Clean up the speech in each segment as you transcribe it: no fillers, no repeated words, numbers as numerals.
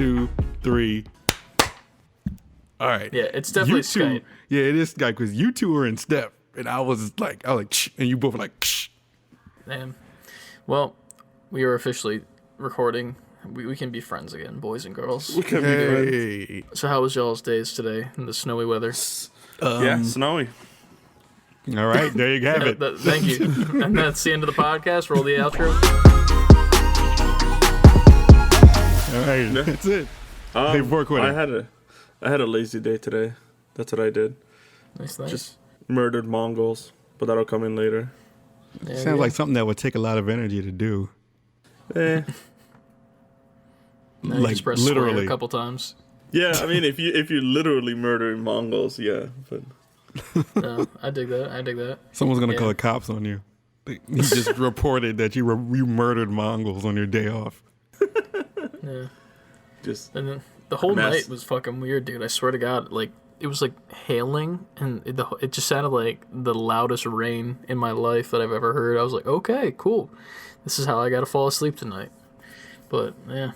2, 3. All right. Yeah, it's definitely Skype. Yeah, it is Skype because you two were in step, and I was like, and you both were like, Damn. Well, we are officially recording. We can be friends again, boys and girls. We can be friends. So how was y'all's days today in the snowy weather? Yeah, snowy. All right, there you have it. Thank you. And that's the end of the podcast. Roll the outro. All right, that's it. Hey, work with it. I had a lazy day today. That's what I did. Nice. Just murdered Mongols, but that'll come in later. Yeah, Sounds like something that would take a lot of energy to do. Eh. No, you just press literally square a couple times. Yeah, I mean, if you literally murdering Mongols, yeah. But No, I dig that. Someone's gonna call the cops on you. You just reported that you murdered Mongols on your day off. Yeah. just And then the whole mess. night was fucking weird, dude. I swear to God, like it was like hailing, and it just sounded like the loudest rain in my life that I've ever heard. I was like, okay, cool. This is how I gotta fall asleep tonight. But yeah.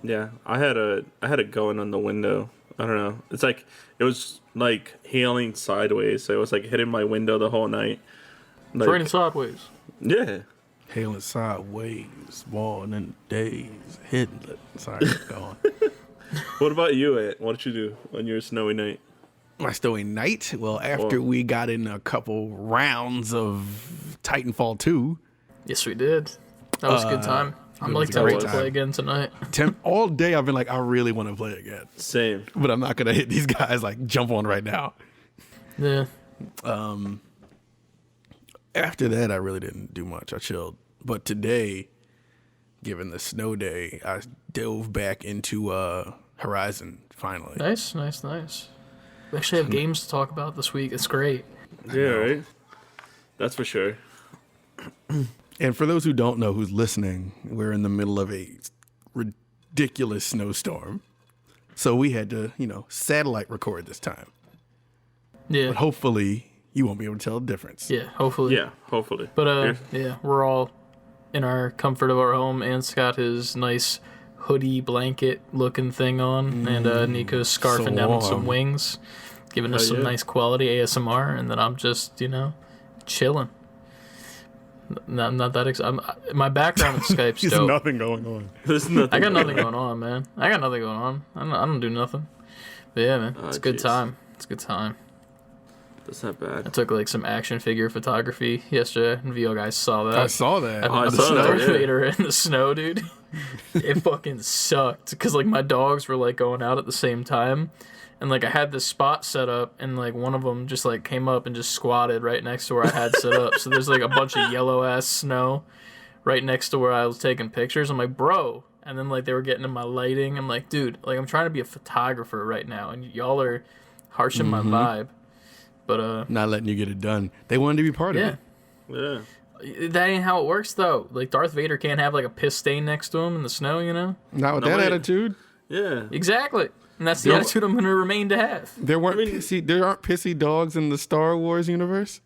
yeah, I had it going on the window. I don't know. It's like it was like hailing sideways, so it was like hitting my window the whole night. It's raining sideways. Yeah. Hailing sideways, morning days, hidden. Sorry, go on. What about you, Ant? What did you do on your snowy night? My snowy night? Well, after we got in a couple rounds of Titanfall 2. Yes, we did. That was a good time. I'm like was a tempted great to time. play again tonight. All day I've been like, I really want to play again. Same. But I'm not going to hit these guys like jump on right now. Yeah. After that, I really didn't do much. I chilled. But today, given the snow day, I dove back into Horizon finally. Nice. We actually have games to talk about this week. It's great. Yeah, right? That's for sure. And for those who don't know, who's listening, we're in the middle of a ridiculous snowstorm. So we had to, satellite record this time. Yeah. But hopefully, you won't be able to tell the difference. Yeah, hopefully. Yeah, hopefully. But yeah, we're all in our comfort of our home. Ant's got his nice hoodie blanket looking thing on, and Nico's scarfing so down on some warm. wings, giving us some yeah. nice quality ASMR, and then I'm just, chilling. Not that excited. My background in Skype's There's dope. nothing going on. There's nothing. I got nothing going on, man. I got nothing going on. I don't do nothing. But yeah, man, it's a good jeez. time. It's a good time. That's not I bad. took like some action figure photography yesterday, and you guys saw that. I saw that. I The saw that, Darth yeah. Vader in the snow, dude. It fucking sucked because like my dogs were like going out at the same time, and like I had this spot set up, and like one of them just like came up and just squatted right next to where I had set up. So there's like a bunch of yellow ass snow right next to where I was taking pictures. I'm like, bro. And then like they were getting in my lighting. I'm like, dude, like I'm trying to be a photographer right now, and y'all are harshing my vibe. But Not letting you get it done. They wanted to be part of yeah. it. Yeah. That ain't how it works, though. Like, Darth Vader can't have, like, a piss stain next to him in the snow, Not with No, that wait. attitude. Yeah. Exactly. And that's the attitude I'm going to remain to have. There aren't pissy dogs in the Star Wars universe.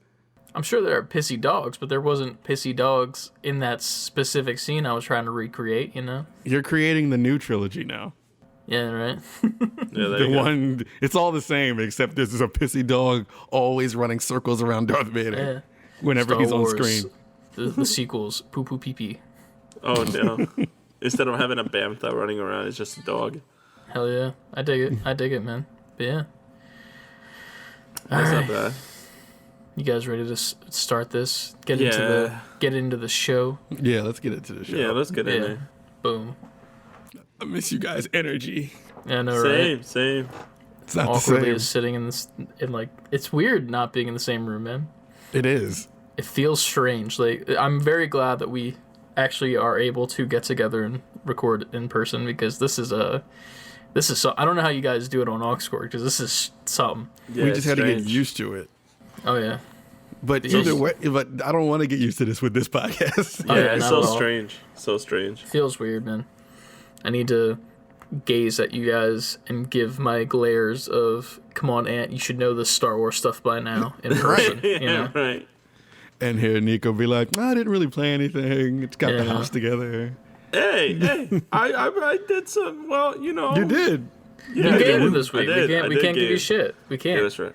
I'm sure there are pissy dogs, but there wasn't pissy dogs in that specific scene I was trying to recreate, You're creating the new trilogy now. Yeah, right? Yeah, there The you go. one, it's all the same, except there's a pissy dog always running circles around Darth Vader Yeah. whenever Star he's on Wars, screen. The sequels, poo poo pee pee. Oh, no. Instead of having a bantha running around, it's just a dog. Hell yeah. I dig it, man. But yeah. That's Alright. not bad. You guys ready to start this? Get Yeah. into the show? Yeah, let's get into the show. Yeah, let's get in Yeah. there. Boom. I miss you guys' energy. Yeah, I know, right? Same. It's not the Awkwardly same. is sitting in like it's weird not being in the same room, man. It is. It feels strange. Like I'm very glad that we actually are able to get together and record in person because this is so I don't know how you guys do it on Oxcord because this is something. Yeah, We just had to get strange. used to it. Oh yeah. But Feels- either way, but I don't want to get used to this with this podcast. Oh, Yeah, yeah, it's not so at all. strange. So strange. Feels weird, man. I need to gaze at you guys and give my glares of come on, Ant, you should know this Star Wars stuff by now in person. Yeah, You know? right. And here Nico be like, I didn't really play anything. It's got the Yeah. house together. Hey, I did some. Well, you know, You did. Yeah, You gamed this week. I did. We can't give you game. shit. We can't. Yeah, that's right.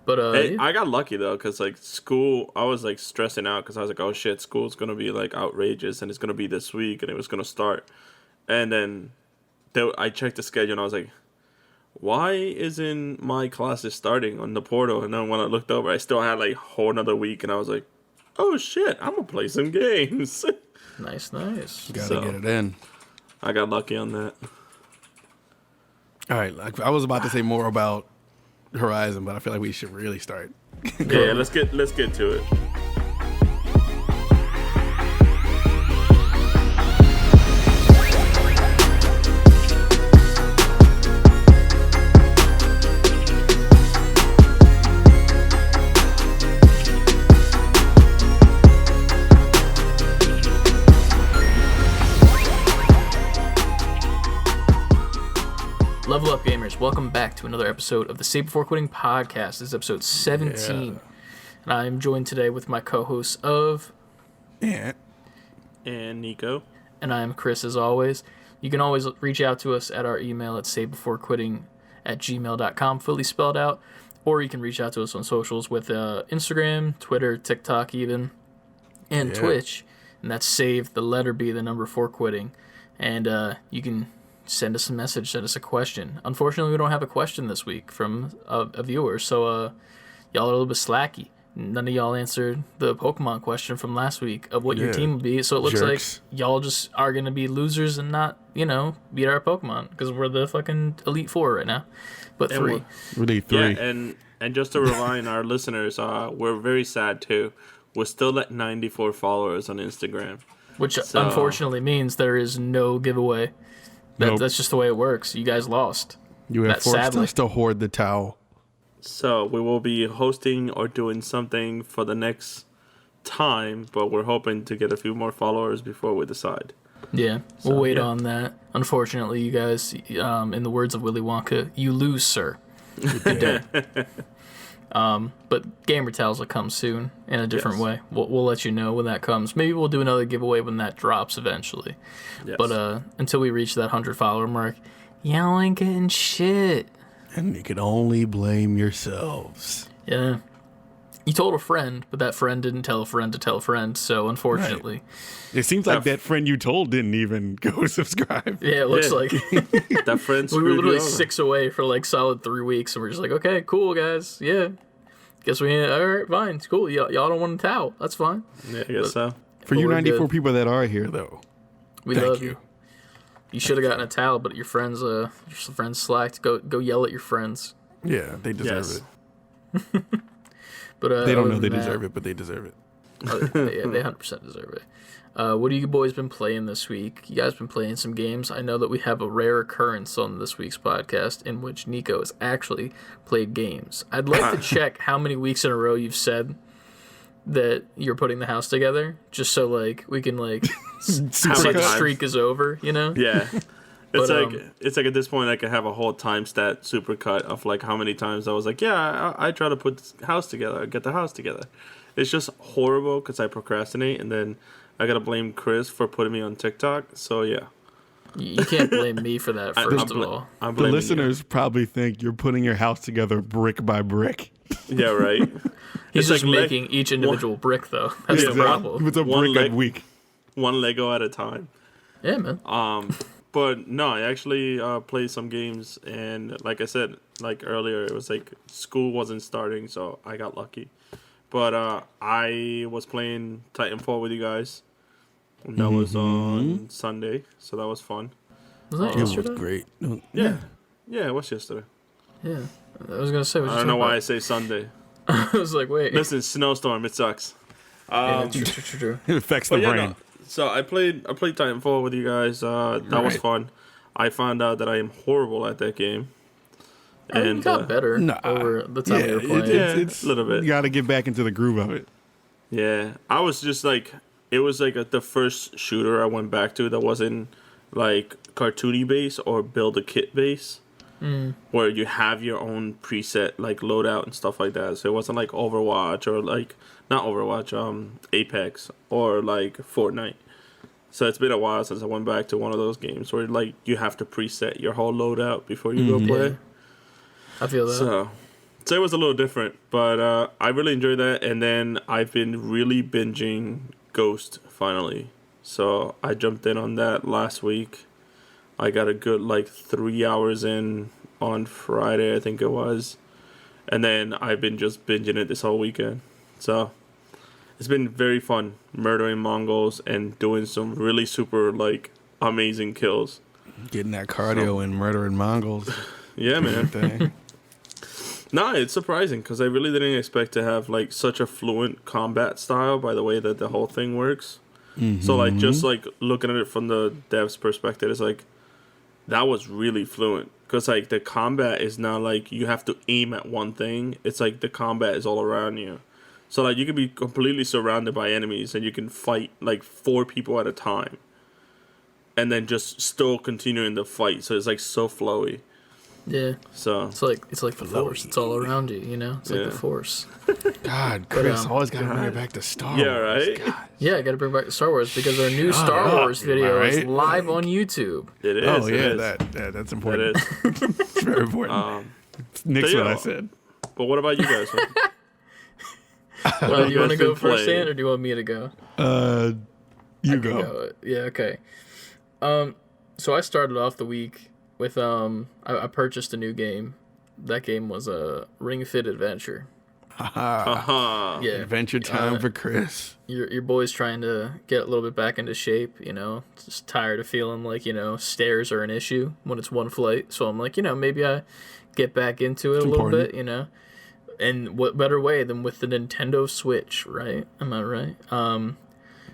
But Hey, yeah. I got lucky though, cause like school, I was like stressing out, cause I was like, oh shit, school's gonna be like outrageous, and it's gonna be this week, and it was gonna start, and then I checked the schedule, and I was like, why isn't my classes starting on the portal? And then when I looked over, I still had like a whole another week, and I was like, oh shit, I'm gonna play some games. Nice. Gotta get it in. I got lucky on that. All right, like, I was about to say more about Horizon, but I feel like we should really start. Yeah, let's get to it. Level up, gamers. Welcome back to another episode of the Save Before Quitting podcast. This is episode 17. And I am joined today with my co-hosts of... Ant. And Nico. And I am Chris, as always. You can always reach out to us at our email at savebeforequitting@gmail.com, fully spelled out. Or you can reach out to us on socials with Instagram, Twitter, TikTok even, and Twitch. And that's save the letter B, the number 4 quitting. And you can send us a message, send us a question. Unfortunately, we don't have a question this week from a viewer, so y'all are a little bit slacky. None of y'all answered the Pokemon question from last week of what your team would be, so it looks Jerks. like y'all just are going to be losers and not, beat our Pokemon, because we're the fucking Elite Four right now. But And 3. Really, 3. Yeah, and just to remind our listeners, we're very sad too. We're still at 94 followers on Instagram. Which So- unfortunately means there is no giveaway. Nope. That's just the way it works. You guys lost. You have That's forced sadly. us to hoard the towel. So we will be hosting or doing something for the next time, but we're hoping to get a few more followers before we decide. Yeah, we'll wait yeah. on that. Unfortunately, you guys, in the words of Willy Wonka, you lose, sir. Good day. But Gamer Towels will come soon in a different Yes. way. We'll let you know when that comes. Maybe we'll do another giveaway when that drops eventually. Yes. But until we reach that 100 follower mark, y'all ain't getting shit. And you can only blame yourselves. Yeah. You told a friend, but that friend didn't tell a friend to tell a friend, so unfortunately. It seems like that friend you told didn't even go subscribe. Yeah, it looks Yeah. like That friend we were screwed you literally over. 6 away for like solid 3 weeks, and we're just like, okay, cool, guys. Yeah. Guess we ain't, all right, fine, it's cool. Y'all don't want a towel. That's fine. Yeah, I guess so. For you we're 94 good. people that are here, though, We thank love you. you. You should have gotten a towel, but your friends slacked. Go yell at your friends. Yeah, they deserve Yes. it. But They don't know they deserve it, but they deserve it. Yeah, they 100% deserve it. What have you boys been playing this week? You guys been playing some games. I know that we have a rare occurrence on this week's podcast in which Nico has actually played games. I'd like to check how many weeks in a row you've said that you're putting the house together, just so like we can like How say many the times? streak is over. Yeah. But, It's like at this point I could have a whole time stat supercut of like how many times I was like, yeah, I try to put this house together, get the house together. It's just horrible because I procrastinate, and then I gotta blame Chris for putting me on TikTok. So yeah, You can't blame me for that. First of all, I'm The blaming listeners probably think you're putting your house together brick by brick. you. Yeah, right. he's It's just like making each individual brick, though. That's the Yeah, problem. It's a One brick a leg- week. One Lego at a time. Yeah, man. But no, I actually played some games, and like I said, like earlier, it was like school wasn't starting, so I got lucky. But I was playing Titanfall with you guys. And that was on Sunday, so that was fun. Was that It was yesterday? great. Yeah, yeah, it was yesterday. Yeah. I was gonna say. I don't know why I say Sunday. I was like, wait. Listen, snowstorm, it sucks. Yeah, true. It affects the But yeah, brain. no. So I played Titanfall with you guys. That was Right. fun. I found out that I am horrible at that game. And you got better nah. over the time you were playing. it's a little bit. You got to get back into the groove of it. Yeah, I was just like, it was like the first shooter I went back to that wasn't like cartoony base or build a kit base, where you have your own preset like loadout and stuff like that. So it wasn't like Overwatch or like not Overwatch, Apex or like Fortnite. So it's been a while since I went back to one of those games where like you have to preset your whole loadout before you go play. Yeah. I feel that. So it was a little different, but I really enjoyed that. And then I've been really binging Ghost finally. So I jumped in on that last week. I got a good like 3 hours in on Friday, I think it was. And then I've been just binging it this whole weekend. So it's been very fun murdering Mongols and doing some really super like amazing kills. Getting that cardio and murdering Mongols. Yeah, man. Thing. No, it's surprising because I really didn't expect to have like such a fluent combat style by the way that the whole thing works. So like just like looking at it from the dev's perspective, it's like that was really fluent because like the combat is not like you have to aim at one thing. It's like the combat is all around you. So like you can be completely surrounded by enemies and you can fight like 4 people at a time, and then just still continuing the fight. So it's like so flowy. Yeah. So it's like the Force. It's all around you, you know? It's like the Force. God, Chris, always got to bring it back to Star Wars. Yeah, right? God. Yeah, I got to bring back Star Wars because our new Star Wars video is live on YouTube. It is. Oh, it yeah, is. that's important. It is. It's very important. Nick's what I said. But what about you guys? Well, do you want to go first, playing? Ant, or do you want me to go? You go. Yeah, okay. So I started off the week with I purchased a new game. That game was a Ring Fit Adventure. Yeah, Adventure time for Chris. Your boy's trying to get a little bit back into shape, you know. Just tired of feeling like, you know, stairs are an issue when it's one flight. So I'm like, you know, maybe I get back into it a little bit, you know. And what better way than with the Nintendo Switch, right? Am I right?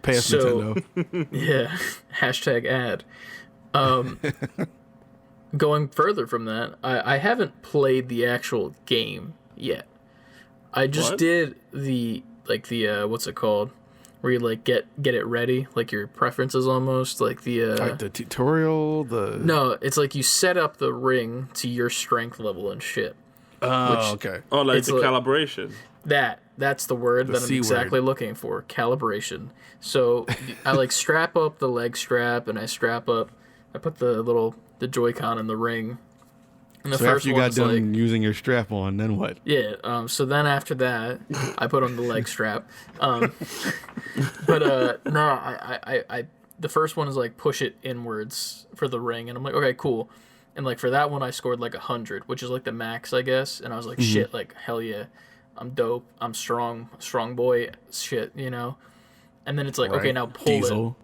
Pay us, Nintendo. Yeah. Hashtag ad. Going further from that, I haven't played the actual game yet. I just did the what's it called? Where you like get it ready, like your preferences almost, like like the tutorial, No, it's like you set up the ring to your strength level and shit. Oh, okay. Oh, like the calibration. That's the word that I'm exactly looking for. Calibration. So I like strap up the leg strap and I put the Joy-Con in the ring. And so after you got done using your strap on, then what? Yeah, so then after that, I put on the leg strap. No, I the first one is like push it inwards for the ring, and I'm like, okay, cool. And like for that one, I scored like 100, which is like the max, I guess. And I was like, shit, like hell yeah, I'm dope, I'm strong boy, shit, you know. And then it's like, okay, now pull it.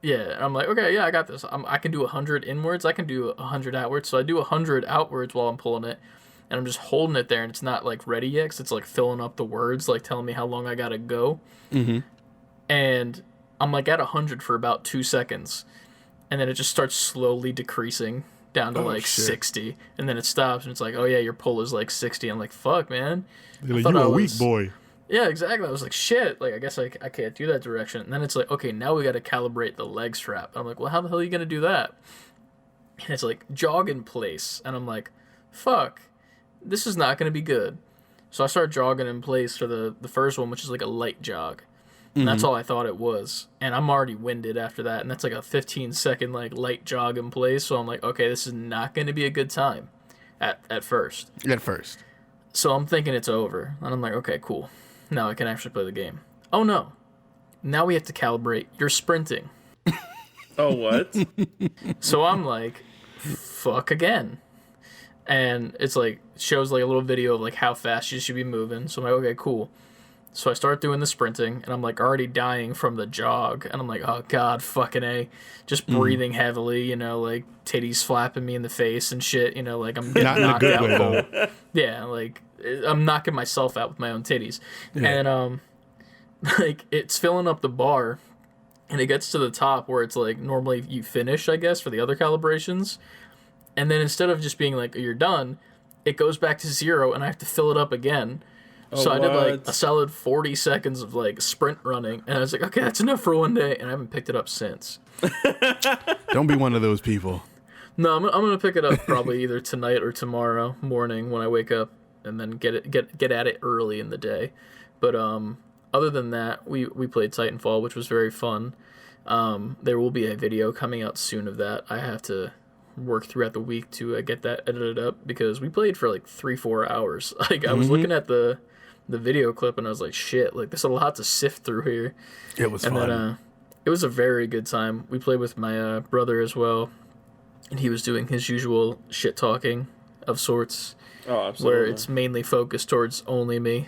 Yeah, and I'm like, okay, yeah, I got this. I can do 100 inwards. I can do 100 outwards. So I do 100 outwards while I'm pulling it, and I'm just holding it there, and it's not like ready yet, 'cause it's like filling up the words, like telling me how long I gotta go. And I'm like at 100 for about 2 seconds, and then it just starts slowly decreasing down to 60, and then it stops, and it's like, oh yeah, your pull is like 60. I'm like, fuck, man. Like, you a weak boy. Yeah, exactly. I was like, shit, like, I guess I can't do that direction. And then it's like, okay, now we got to calibrate the leg strap. I'm like, well, how the hell are you going to do that? And it's like, jog in place. And I'm like, fuck, this is not going to be good. So I start jogging in place for the first one, which is like a light jog. And that's all I thought it was. And I'm already winded after that. And that's like a 15-second, like, light jog in place. So I'm like, okay, this is not going to be a good time at first. At first. So I'm thinking it's over. And I'm like, okay, cool. Now I can actually play the game. Oh no. Now we have to calibrate your sprinting. Oh, what? So I'm like, fuck again. And it's like, shows like a little video of like how fast you should be moving. So I'm like, okay, cool. So I start doing the sprinting, and I'm like already dying from the jog. And I'm like, oh god, fucking A. Just breathing heavily, you know, like titties flapping me in the face and shit, you know, like I'm getting knocked out cold. Yeah, like I'm knocking myself out with my own titties. Yeah. And like it's filling up the bar, and it gets to the top where it's like normally you finish, I guess, for the other calibrations. And then instead of just being like you're done, it goes back to 0 and I have to fill it up again. So I did like a solid 40 seconds of like sprint running, and I was like, okay, that's enough for one day, and I haven't picked it up since. Don't be one of those people. No, I'm gonna pick it up probably either tonight or tomorrow morning when I wake up, and then get at it early in the day. But other than that, we played Titanfall, which was very fun. There will be a video coming out soon of that. I have to work throughout the week to get that edited up because we played for like 3-4 hours. Like I was looking at the video clip and I was like, shit, like there's a lot to sift through here. It was fun. Then, it was a very good time. We played with my brother as well, and he was doing his usual shit talking of sorts. Oh, absolutely. Where it's mainly focused towards only me.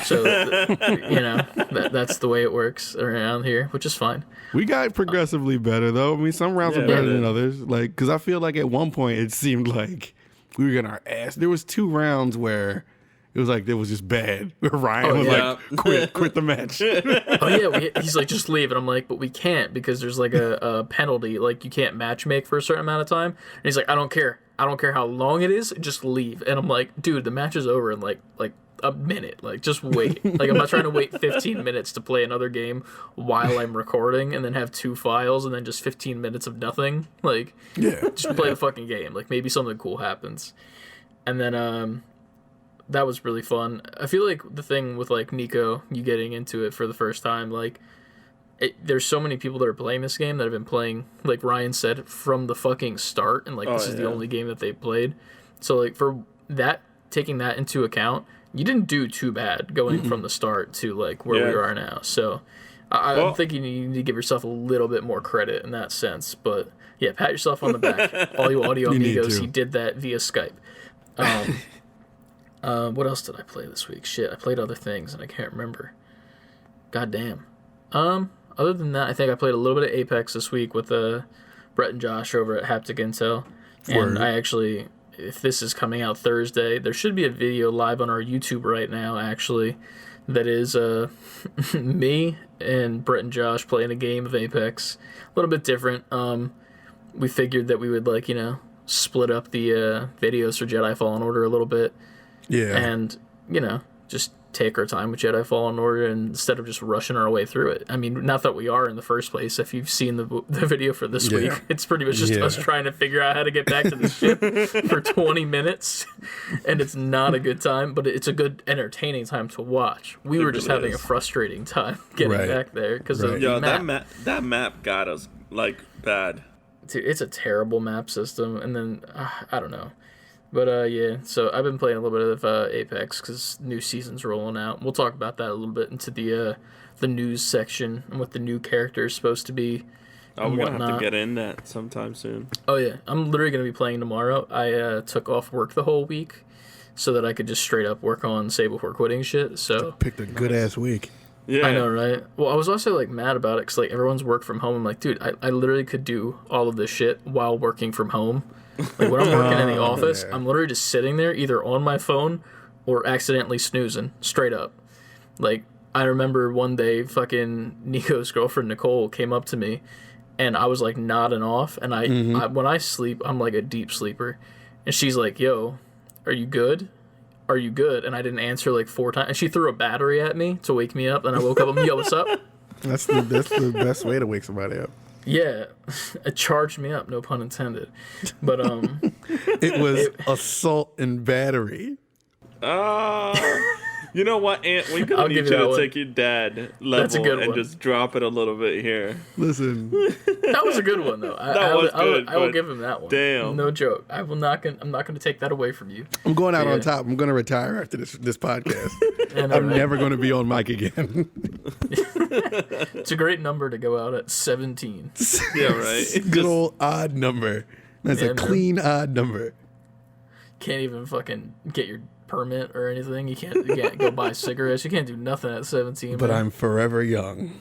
So, that's the way it works around here, which is fine. We got progressively better, though. I mean, some rounds were better than others. Like, because I feel like at one point it seemed like we were getting our ass. There was 2 rounds where it was like it was just bad. Where Ryan was like, quit the match. Oh yeah, he's like, just leave, and I'm like, but we can't because there's like a penalty. Like you can't match make for a certain amount of time. And he's like, I don't care how long it is, just leave. And I'm like, dude, the match is over in like a minute. Like just wait. Like I'm not trying to wait 15 minutes to play another game while I'm recording and then have 2 files and then just 15 minutes of nothing. Like just play the fucking game. Like maybe something cool happens. And then that was really fun. I feel like the thing with like Nicko, you getting into it for the first time, like there's so many people that are playing this game that have been playing, like Ryan said, from the fucking start, and like this is the only game that they played. So like for that, taking that into account, you didn't do too bad going from the start to like where we are now. So I'm thinking you need to give yourself a little bit more credit in that sense. But yeah, pat yourself on the back. All you audio amigos, he did that via Skype. What else did I play this week? Shit, I played other things and I can't remember. God damn. Other than that, I think I played a little bit of Apex this week with Brett and Josh over at Haptic Intel. And I actually, if this is coming out Thursday, there should be a video live on our YouTube right now, actually, that is me and Brett and Josh playing a game of Apex. A little bit different. We figured that we would, like, split up the videos for Jedi Fallen Order a little bit. Yeah. And, just take our time with Jedi Fallen Order instead of just rushing our way through it. I mean, not that we are in the first place. If you've seen the video for this week, it's pretty much just us trying to figure out how to get back to the ship for 20 minutes. And it's not a good time, but it's a good, entertaining time to watch. We were just having a frustrating time getting back there because of the map. That map got us, like, bad. Dude, it's a terrible map system. And then, I don't know. But, so I've been playing a little bit of Apex because new season's rolling out. We'll talk about that a little bit into the news section and what the new character is supposed to be. Oh, we're going to have to get in that sometime soon. Oh, yeah. I'm literally going to be playing tomorrow. I took off work the whole week so that I could just straight up work on Say Before Quitting shit. So picked a good-ass week. Yeah. I know, right? Well, I was also, like, mad about it because, like, everyone's work from home. I'm like, dude, I literally could do all of this shit while working from home. Like, when I'm working in the office, I'm literally just sitting there either on my phone or accidentally snoozing, straight up. Like, I remember one day fucking Nico's girlfriend, Nicole, came up to me, and I was, like, nodding off, and I when I sleep, I'm, like, a deep sleeper. And she's like, yo, are you good? Are you good? And I didn't answer, like, 4 times. And she threw a battery at me to wake me up, and I woke up, I'm, yo, what's up? That's the best way to wake somebody up. Yeah, it charged me up, no pun intended. But it was assault and battery. You know what, Ant? We're gonna need you to take your dad level and just drop it a little bit here. Listen, that was a good one though. I will give him that one. Damn, no joke. I'm not gonna take that away from you. I'm going out on top. I'm gonna retire after this podcast. I'm never gonna be on mic again. It's a great number to go out at 17. Yeah, right. Good old odd number. That's a clean odd number. Can't even fucking get your permit or anything. You can't go buy cigarettes. You can't do nothing at 17. But I'm forever young.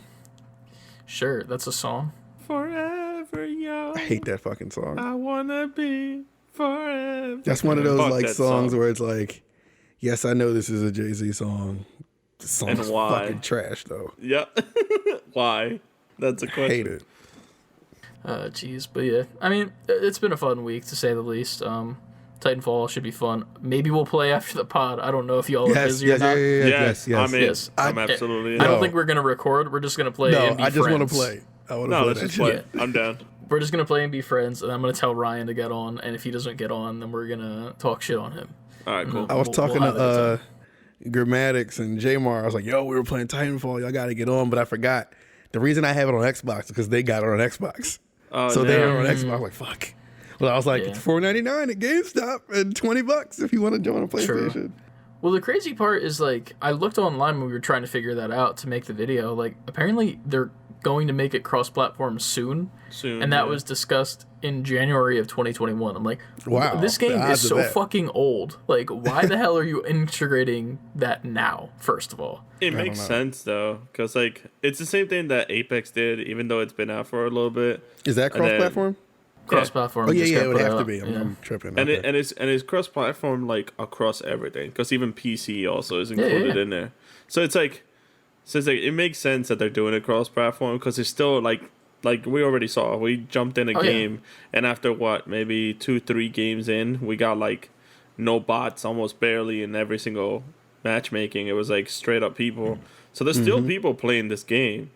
Sure, that's a song. Forever young. I hate that fucking song. I wanna be forever. That's one of those like songs where it's like, yes, I know this is a Jay-Z song. The song's fucking trash though. Yep. Why? That's a question. I hate it. Jeez, but yeah, I mean, it's been a fun week to say the least. Titanfall should be fun. Maybe we'll play after the pod. I don't know if y'all are busy or not. Yes. I'm absolutely in. I don't think we're gonna record. We're just gonna play. No, and be I just want to play. I want to play. Let's just play. I'm down. We're just gonna play and be friends, and I'm gonna tell Ryan to get on. And if he doesn't get on, then we're gonna talk shit on him. All right, cool. I was talking to Grammatics and Jamar. I was like, "Yo, we were playing Titanfall. Y'all got to get on," but I forgot The reason I have it on Xbox is because they got it on Xbox. Oh, So no. they are on Xbox. I'm like, fuck. Well, I was like, Yeah. it's $4.99 at GameStop and $20 if you want to join a PlayStation. True. Well, the crazy part is, like, I looked online when we were trying to figure that out to make the video. Like, apparently they're going to make it cross-platform soon. And that was discussed in January of 2021. I'm like, Wow, this game the odds is of so that. fucking old. Like, why the hell are you integrating that now, first of all? It makes sense though, because like it's the same thing that Apex did, even though it's been out for a little bit. Is that And then- cross-platform? Cross-platform. Oh, yeah, just yeah, got it would put have to out. be. Yeah. I'm tripping. And Okay. it's cross-platform like across everything, because even PC also is included in there. So it's like it makes sense that they're doing it cross-platform, because it's still like we already saw. We jumped in a game, and after maybe 2-3 games in, we got like no bots, almost barely in every single matchmaking. It was like straight up people. So there's still people playing this game.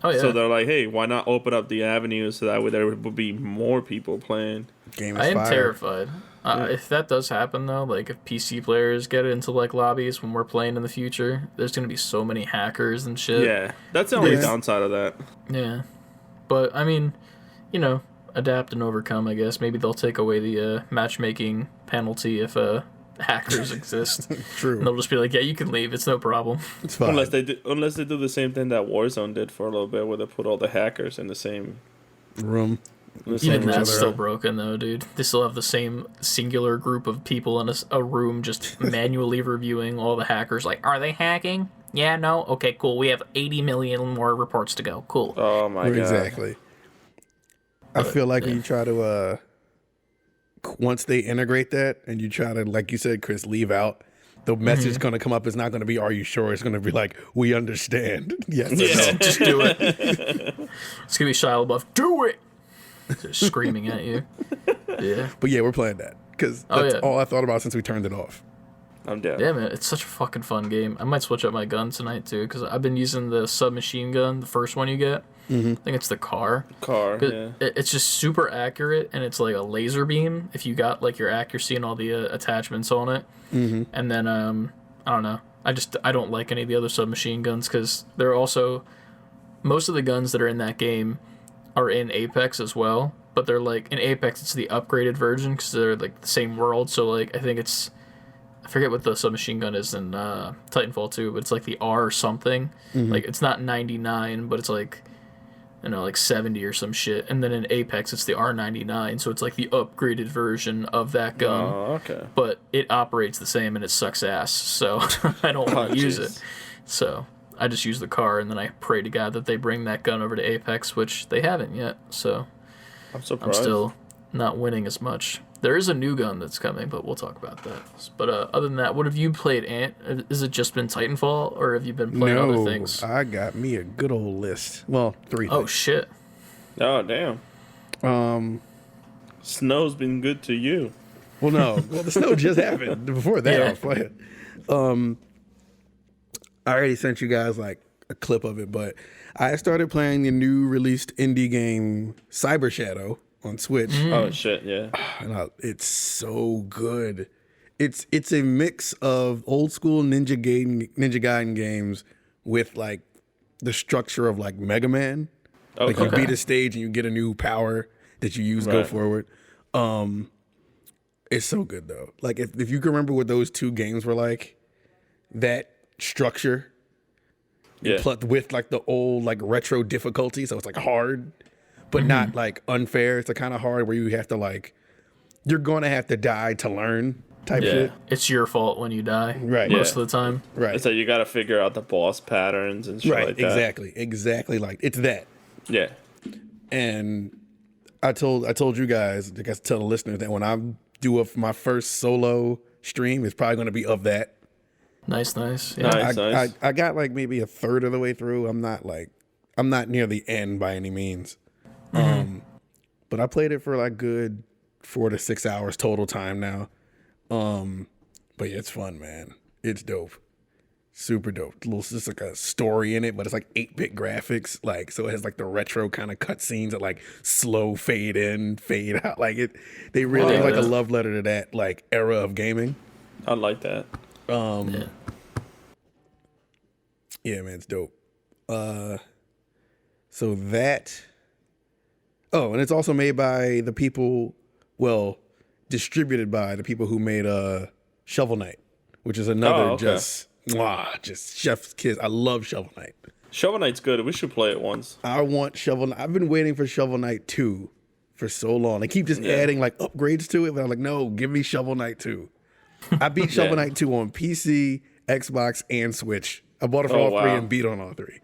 Oh, yeah. So they're like, hey, why not open up the avenue so that way there would be more people playing? Game is I am fire. terrified. If that does happen, though, like if PC players get into like lobbies when we're playing in the future, there's gonna be so many hackers and shit. Yeah, that's the only Yeah. downside of that. Yeah. But I mean, you know, adapt and overcome. I guess maybe they'll take away the matchmaking penalty if hackers exist. True. And they'll just be like, yeah, you can leave. It's no problem. It's fine. Unless they do the same thing that Warzone did for a little bit, where they put all the hackers in the same room. Even room. that's still broken, though, dude. They still have the same singular group of people in a room just manually reviewing all the hackers. Like, are they hacking? Yeah, no? Okay, cool. We have 80 million more reports to go. Cool. Oh my god! Exactly. I feel like when you try to, once they integrate that and you try to, like you said, Chris, leave out, the message going to come up is not going to be, are you sure? It's going to be like, we understand. Yes. or Yeah. no. Just do it. It's going to be Shia LaBeouf. Do it! Just screaming at you. Yeah. But yeah, we're playing that because Oh, that's yeah. all I thought about since we turned it off. I'm down. Yeah, man, it's such a fucking fun game. I might switch up my gun tonight, too, because I've been using the submachine gun, the first one you get. I think it's the car. Car. Yeah. It's just super accurate, and it's like a laser beam if you got like your accuracy and all the attachments on it. And then I don't know. I don't like any of the other submachine guns because they're also most of the guns that are in that game are in Apex as well. But they're like in Apex, it's the upgraded version because they're like the same world. So like I think I forget what the submachine gun is in Titanfall 2, but it's like the R something. Like it's not 99, but it's like, you know, like 70 or some shit. And then in Apex, it's the R99, so it's like the upgraded version of that gun. Oh, okay. But it operates the same and it sucks ass, so I don't want to use jeez. it. So I just use the car, and then I pray to God that they bring that gun over to Apex, which they haven't yet. So I'm I'm surprised. still not winning as much. There is a new gun that's coming, but we'll talk about that. But other than that, what have you played, Ant? Has it just been Titanfall, or have you been playing other things? I got me a good old list. Well, 3 Oh, things. shit. Oh damn. Snow's been good to you. Well, no. Well, the snow just happened. Before that, Yeah. I was playing. I already sent you guys like a clip of it, but I started playing the new released indie game Cyber Shadow on Switch. Oh shit, yeah. And it's so good. It's a mix of old school Ninja Gaiden games with like the structure of like Mega Man. Oh, Like you Okay. beat a stage and you get a new power that you use go Right. forward. It's so good though. Like if you can remember what those two games were like, that structure yeah. with like the old like retro difficulty, so it's like hard, but not like unfair. It's a kind of hard where you have to like you're gonna have to die to learn type Yeah. shit. It's your fault when you die. Right. Most Yeah. of the time. Right. It's like you gotta figure out the boss patterns and shit Right. like that. Exactly. Like it's that. Yeah. And I told you guys, I guess tell the listeners that when I do my first solo stream, it's probably going to be of that. Nice. Yeah. Nice. I got like maybe a third of the way through. I'm not near the end by any means. But I played it for like good 4 to 6 hours total time now. But yeah, it's fun, man. It's dope. Super dope. Just like a story in it, but it's like 8-bit graphics. Like, so it has like the retro kind of cutscenes that like slow fade in, fade out. Like they really Yeah. like a love letter to that like era of gaming. I like that. Yeah. Yeah, man, it's dope. So that. Oh, and it's also made by the people. Well, distributed by the people who made Shovel Knight, which is another just chef's kiss. I love Shovel Knight. Shovel Knight's good. We should play it once. I want Shovel Knight. I've been waiting for Shovel Knight 2 for so long. They keep just adding like upgrades to it, but I'm like, no, give me Shovel Knight 2. I beat Shovel Knight 2 on PC, Xbox, and Switch. I bought it for all three and beat on all three.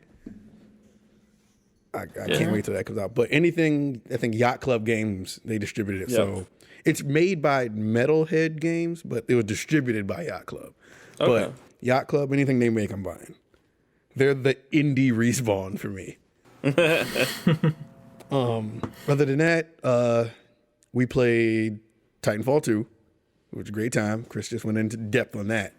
I can't wait till that comes out. But anything, I think Yacht Club Games, they distributed it. Yep. So it's made by Metalhead Games, but it was distributed by Yacht Club. Okay. But Yacht Club, anything they make, I'm buying. They're the indie Respawn for me. Other than that, we played Titanfall 2, which was a great time. Chris just went into depth on that.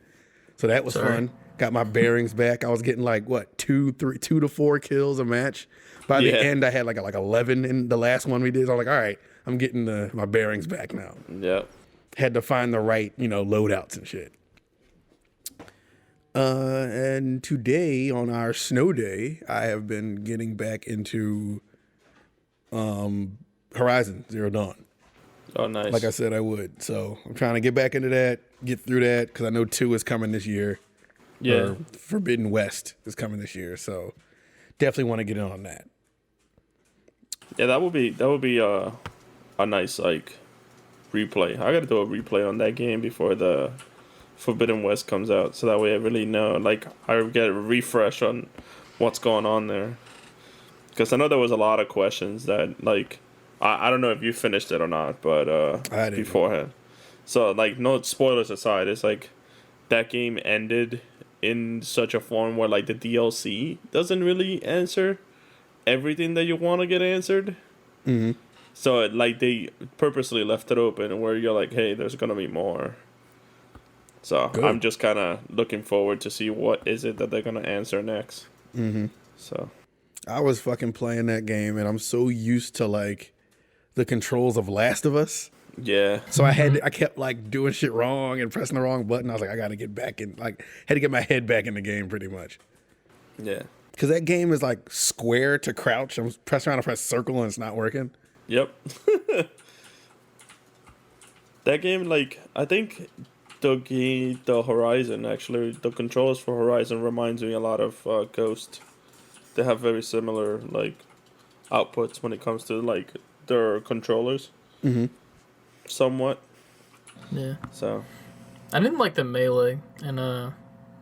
So that was fun. Got my bearings back. I was getting like, 2 to 4 kills a match. By the end, I had like 11 in the last one we did. So I was like, all right, I'm getting my bearings back now. Yep. Had to find the right, loadouts and shit. And today, on our snow day, I have been getting back into Horizon Zero Dawn. Oh, nice. Like I said I would. So I'm trying to get back into that, get through that, because I know 2 is coming this year. Yeah. Or Forbidden West is coming this year. So definitely want to get in on that. Yeah, that would be a nice replay. I got to do a replay on that game before the Forbidden West comes out, so that way I really know. I get a refresh on what's going on there. Because I know there was a lot of questions that I don't know if you finished it or not, but I didn't beforehand. So no spoilers aside, it's that game ended in such a form where the DLC doesn't really answer everything that you want to get answered. Mm-hmm. So they purposely left it open where you're like, hey, there's gonna be more. So good. I'm just kind of looking forward to see what is it that they're gonna answer next. Mm-hmm. So I was fucking playing that game, and I'm so used to the controls of Last of Us. Yeah. So I kept doing shit wrong and pressing the wrong button. I was like, I gotta get back in. Had to get my head back in the game pretty much. Yeah. Because that game is square to crouch. I'm trying to press circle and it's not working. Yep. That game, I think the Horizon, actually, the controls for Horizon reminds me a lot of Ghost. They have very similar, outputs when it comes to, their controllers. Mm-hmm. Somewhat. Yeah. So. I didn't like the melee in,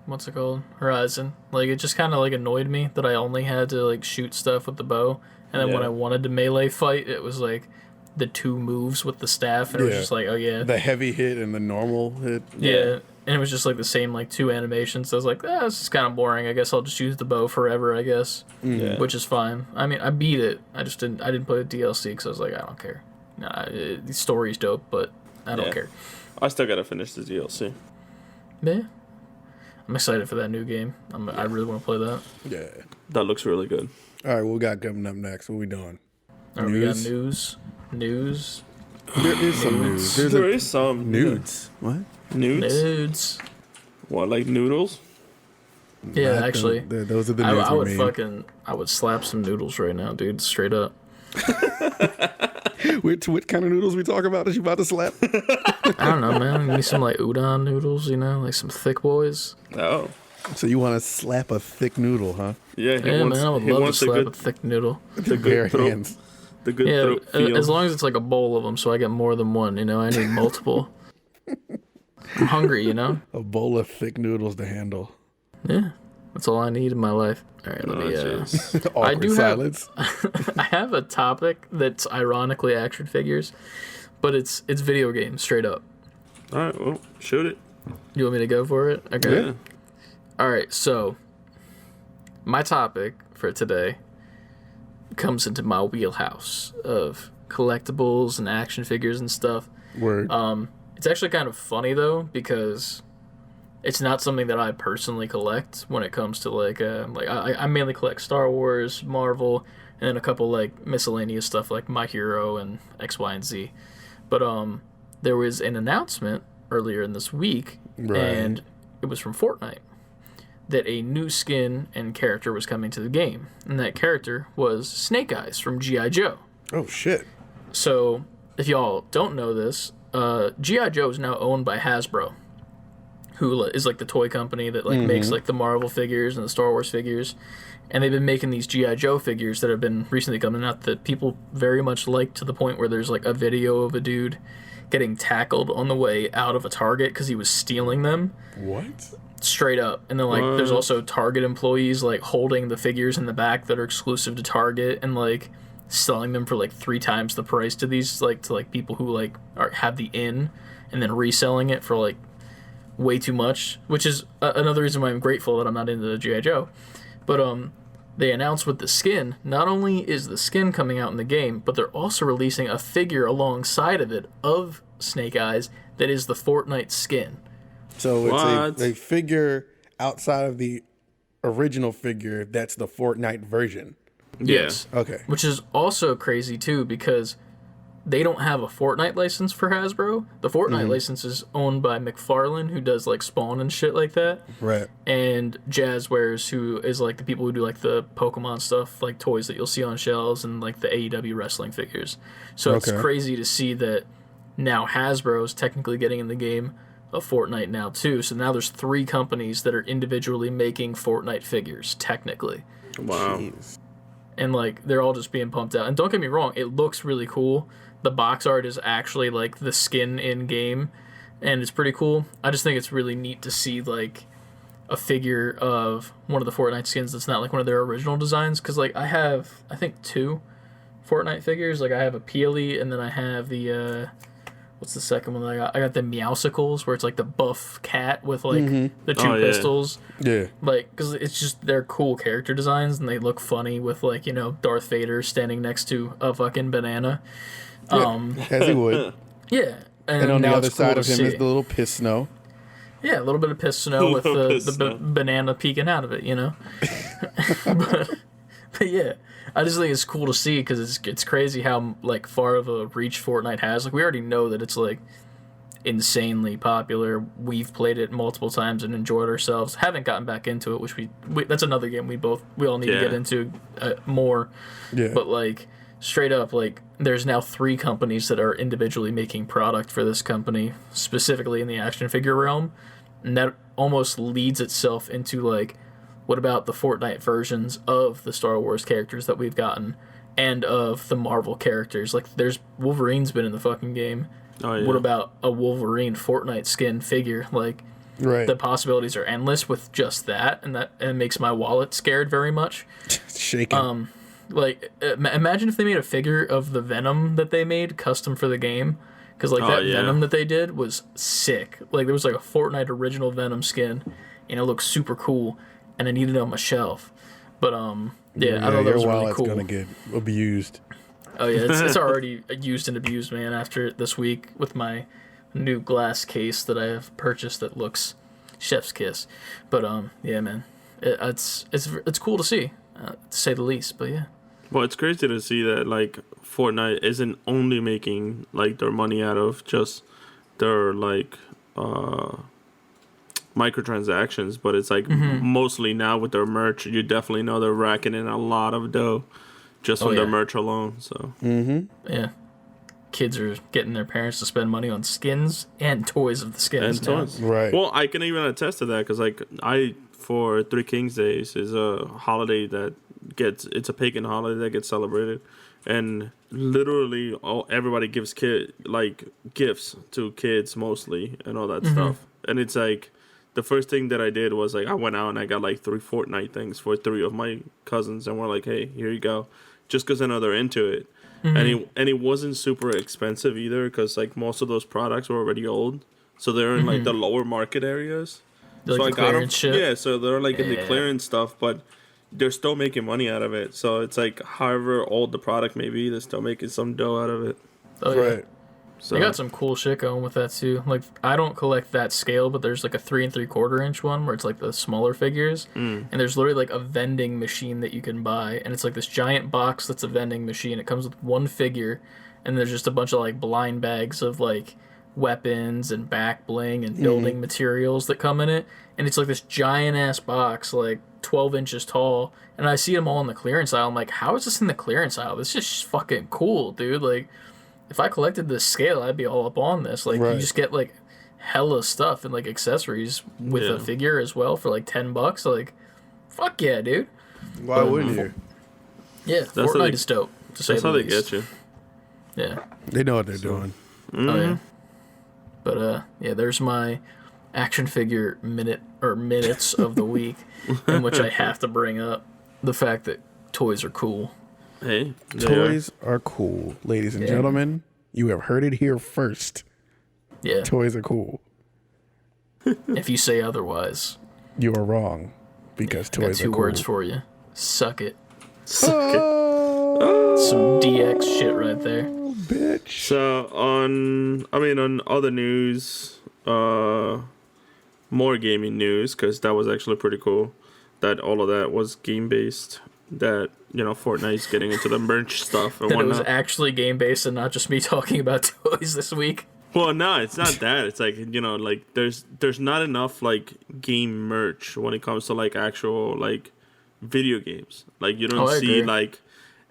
what's it called? Horizon. It just kind of, annoyed me that I only had to, shoot stuff with the bow. And then when I wanted to melee fight, it was, the 2 moves with the staff. And it was just oh, yeah. The heavy hit and the normal hit. Yeah. And it was just, the same, 2 animations. So I was like, this is kind of boring. I guess I'll just use the bow forever, I guess. Yeah. Which is fine. I mean, I beat it. I didn't play the DLC because I was like, I don't care. Nah, the story's dope, but I don't care. I still gotta finish the DLC. Yeah. I'm excited for that new game. I really want to play that. Yeah. That looks really good. All right, what we got coming up next? What we doing? All right, we got news. News. There is some news. There is some nudes. What? Nudes. What, noodles? Yeah, actually. Those are the nudes I would slap some noodles right now, dude. Straight up. What kind of noodles we talking about that you about to slap? I don't know, man. Give me some udon noodles, some thick boys. Oh. So you want to slap a thick noodle, huh? Yeah, man, I would love to slap a thick noodle. The bare hands. The good throat feel. As long as it's a bowl of them, so I get more than one. I need multiple. I'm hungry, A bowl of thick noodles to handle. Yeah, that's all I need in my life. All right, let me. Awkward silence. I have a topic that's ironically action figures, but it's video games straight up. All right, well, shoot it. You want me to go for it? Okay. Yeah. All right, so my topic for today comes into my wheelhouse of collectibles and action figures and stuff. Word. It's actually kind of funny though because it's not something that I personally collect when it comes to I mainly collect Star Wars, Marvel, and then a couple miscellaneous stuff like My Hero and X, Y, and Z. But there was an announcement earlier in this week, and it was from Fortnite. that a new skin and character was coming to the game, and that character was Snake Eyes from G.I. Joe. Oh shit! So if y'all don't know this, G.I. Joe is now owned by Hasbro, who is like the toy company that like makes like the Marvel figures and the Star Wars figures, and they've been making these G.I. Joe figures that have been recently coming out that people very much like, to the point where there's like a video of a dude getting tackled on the way out of a Target because he was stealing them. What? Straight up. And then like there's also Target employees like holding the figures in the back that are exclusive to Target and like selling them for like 3 times the price to these like to like people who like have the in, and then reselling it for like way too much, which is another reason why I'm grateful that I'm not into the G.I. Joe. But they announced with the skin, not only is the skin coming out in the game, but they're also releasing a figure alongside of it of Snake Eyes that is the Fortnite skin. So it's a figure outside of the original figure that's the Fortnite version. Yes. Okay. Which is also crazy too, because they don't have a Fortnite license for Hasbro. The Fortnite license is owned by McFarlane, who does like Spawn and shit like that. Right. And Jazzwares, who is like the people who do like the Pokemon stuff, like toys that you'll see on shelves, and like the AEW wrestling figures. So it's crazy to see that now Hasbro is technically getting in the game of Fortnite now too. So now there's 3 companies that are individually making Fortnite figures, technically. Wow. Jeez. And like they're all just being pumped out. And don't get me wrong, it looks really cool. The box art is actually like the skin in game, and it's pretty cool. I just think it's really neat to see like a figure of one of the Fortnite skins that's not like one of their original designs. Because like I have, I think 2 Fortnite figures. Like I have a Peely, and then I have the what's the second one that I got? I got the Meowsicles, where it's like the buff cat with like the 2 pistols. Yeah. Like, because it's just, they're cool character designs, and they look funny with like, you know, Darth Vader standing next to a fucking banana. As he would. Yeah. And on the now other it's cool side to of him see. is the little piss snow. Yeah, a little bit of piss snow with the banana peeking out of it, you know? but yeah, I just think it's cool to see, because it's crazy how like far of a reach Fortnite has. Like we already know that it's like insanely popular. We've played it multiple times and enjoyed ourselves. Haven't gotten back into it, which we that's another game we all need to get into more. Yeah. But like straight up, like there's now 3 companies that are individually making product for this company, specifically in the action figure realm, and that almost leads itself into like, what about the Fortnite versions of the Star Wars characters that we've gotten, and of the Marvel characters? Like there's Wolverine's been in the fucking game. Oh, yeah. What about a Wolverine Fortnite skin figure? Like the possibilities are endless with just that, and it makes my wallet scared very much. Shaking. Like, imagine if they made a figure of the Venom that they made custom for the game. Because, like, Venom that they did was sick. Like, there was, like, a Fortnite original Venom skin, and it looked super cool, and I needed it on my shelf. But, I thought that was really cool. Your wallet's going to get abused. Oh, yeah, it's already used and abused, man, after this week with my new glass case that I have purchased that looks chef's kiss. But, yeah, man, it's cool to see, to say the least, but yeah. Well, it's crazy to see that, like, Fortnite isn't only making, like, their money out of just their, like, microtransactions, but it's, like, mostly now with their merch, you definitely know they're racking in a lot of dough just from their merch alone, so. Yeah. Kids are getting their parents to spend money on skins and toys of the skins and now. toys. Right. Well, I can even attest to that, because, like, for Three Kings Days is a holiday that it's a pagan holiday that gets celebrated, and literally everybody gives gifts to kids mostly and all that stuff. And it's like the first thing that I did was like I went out and I got like 3 Fortnite things for 3 of my cousins, and we're like, hey, here you go, just because I know they're into it. And it wasn't super expensive either, because like most of those products were already old, so they're in like the lower market areas. Like so the I got them. shit? Yeah, so they're like in the clearance stuff, but they're still making money out of it. So it's like, however old the product may be, they're still making some dough out of it. Oh, yeah. Right. So They got some cool shit going with that too. Like, I don't collect that scale, but there's like a 3 3/4 inch one where it's like the smaller figures, and there's literally like a vending machine that you can buy, and it's like this giant box that's a vending machine. It comes with one figure, and there's just a bunch of like blind bags of like weapons and back bling and building materials that come in it. And it's like this giant ass box, like 12 inches tall. And I see them all in the clearance aisle. I'm like, how is this in the clearance aisle? This is just fucking cool, dude. Like, if I collected this scale, I'd be all up on this. Like, you just get like hella stuff and like accessories with a figure as well for like $10. Like, fuck yeah, dude. Why wouldn't you? Yeah, Fortnite is dope. That's how they get you. Yeah. They know what they're doing. Oh yeah. But yeah, there's my action figure minutes of the week in which I have to bring up the fact that toys are cool. Hey, toys are cool, ladies and gentlemen. You have heard it here first. Yeah. Toys are cool. If you say otherwise, you are wrong, because toys are cool. Two words for you. Suck it. Suck it. Some DX shit right there. Bitch. So on other news, more gaming news, because that was actually pretty cool. That all of that was game based. That Fortnite's getting into the merch stuff and that whatnot. It was actually game based and not just me talking about toys this week. Well, no, it's not that. It's like like there's not enough like game merch when it comes to like actual like video games. Like you don't see like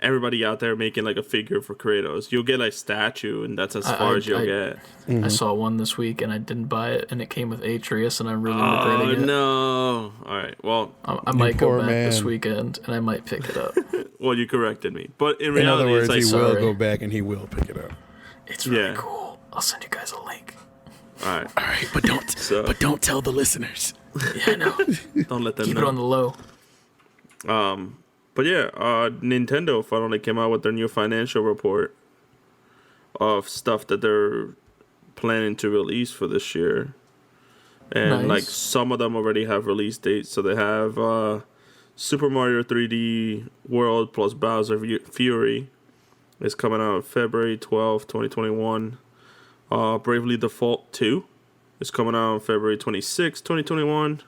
everybody out there making like a figure for Kratos. You'll get like statue, and that's as far as you'll get. I saw one this week, and I didn't buy it, and it came with Atreus, and I'm really regretting it. Oh no! All right, well, I might go back this weekend, and I might pick it up. Well, you corrected me, but in reality, other words, it's he like, will go back and he will pick it up. It's really cool. I'll send you guys a link. All right, but don't tell the listeners. Yeah, I know. Don't let them Keep know. it on the low. But yeah, Nintendo finally came out with their new financial report of stuff that they're planning to release for this year. And like some of them already have release dates. So they have Super Mario 3D World plus Bowser Fury is coming out February 12th, 2021. Bravely Default 2 is coming out on February 26th, 2021.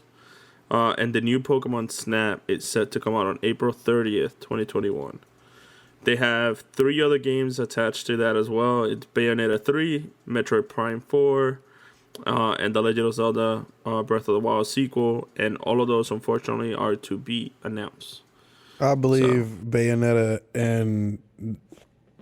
And the new Pokemon Snap is set to come out on April 30th, 2021. They have 3 other games attached to that as well. It's Bayonetta 3, Metroid Prime 4, and The Legend of Zelda Breath of the Wild sequel. And all of those, unfortunately, are to be announced. I believe Bayonetta and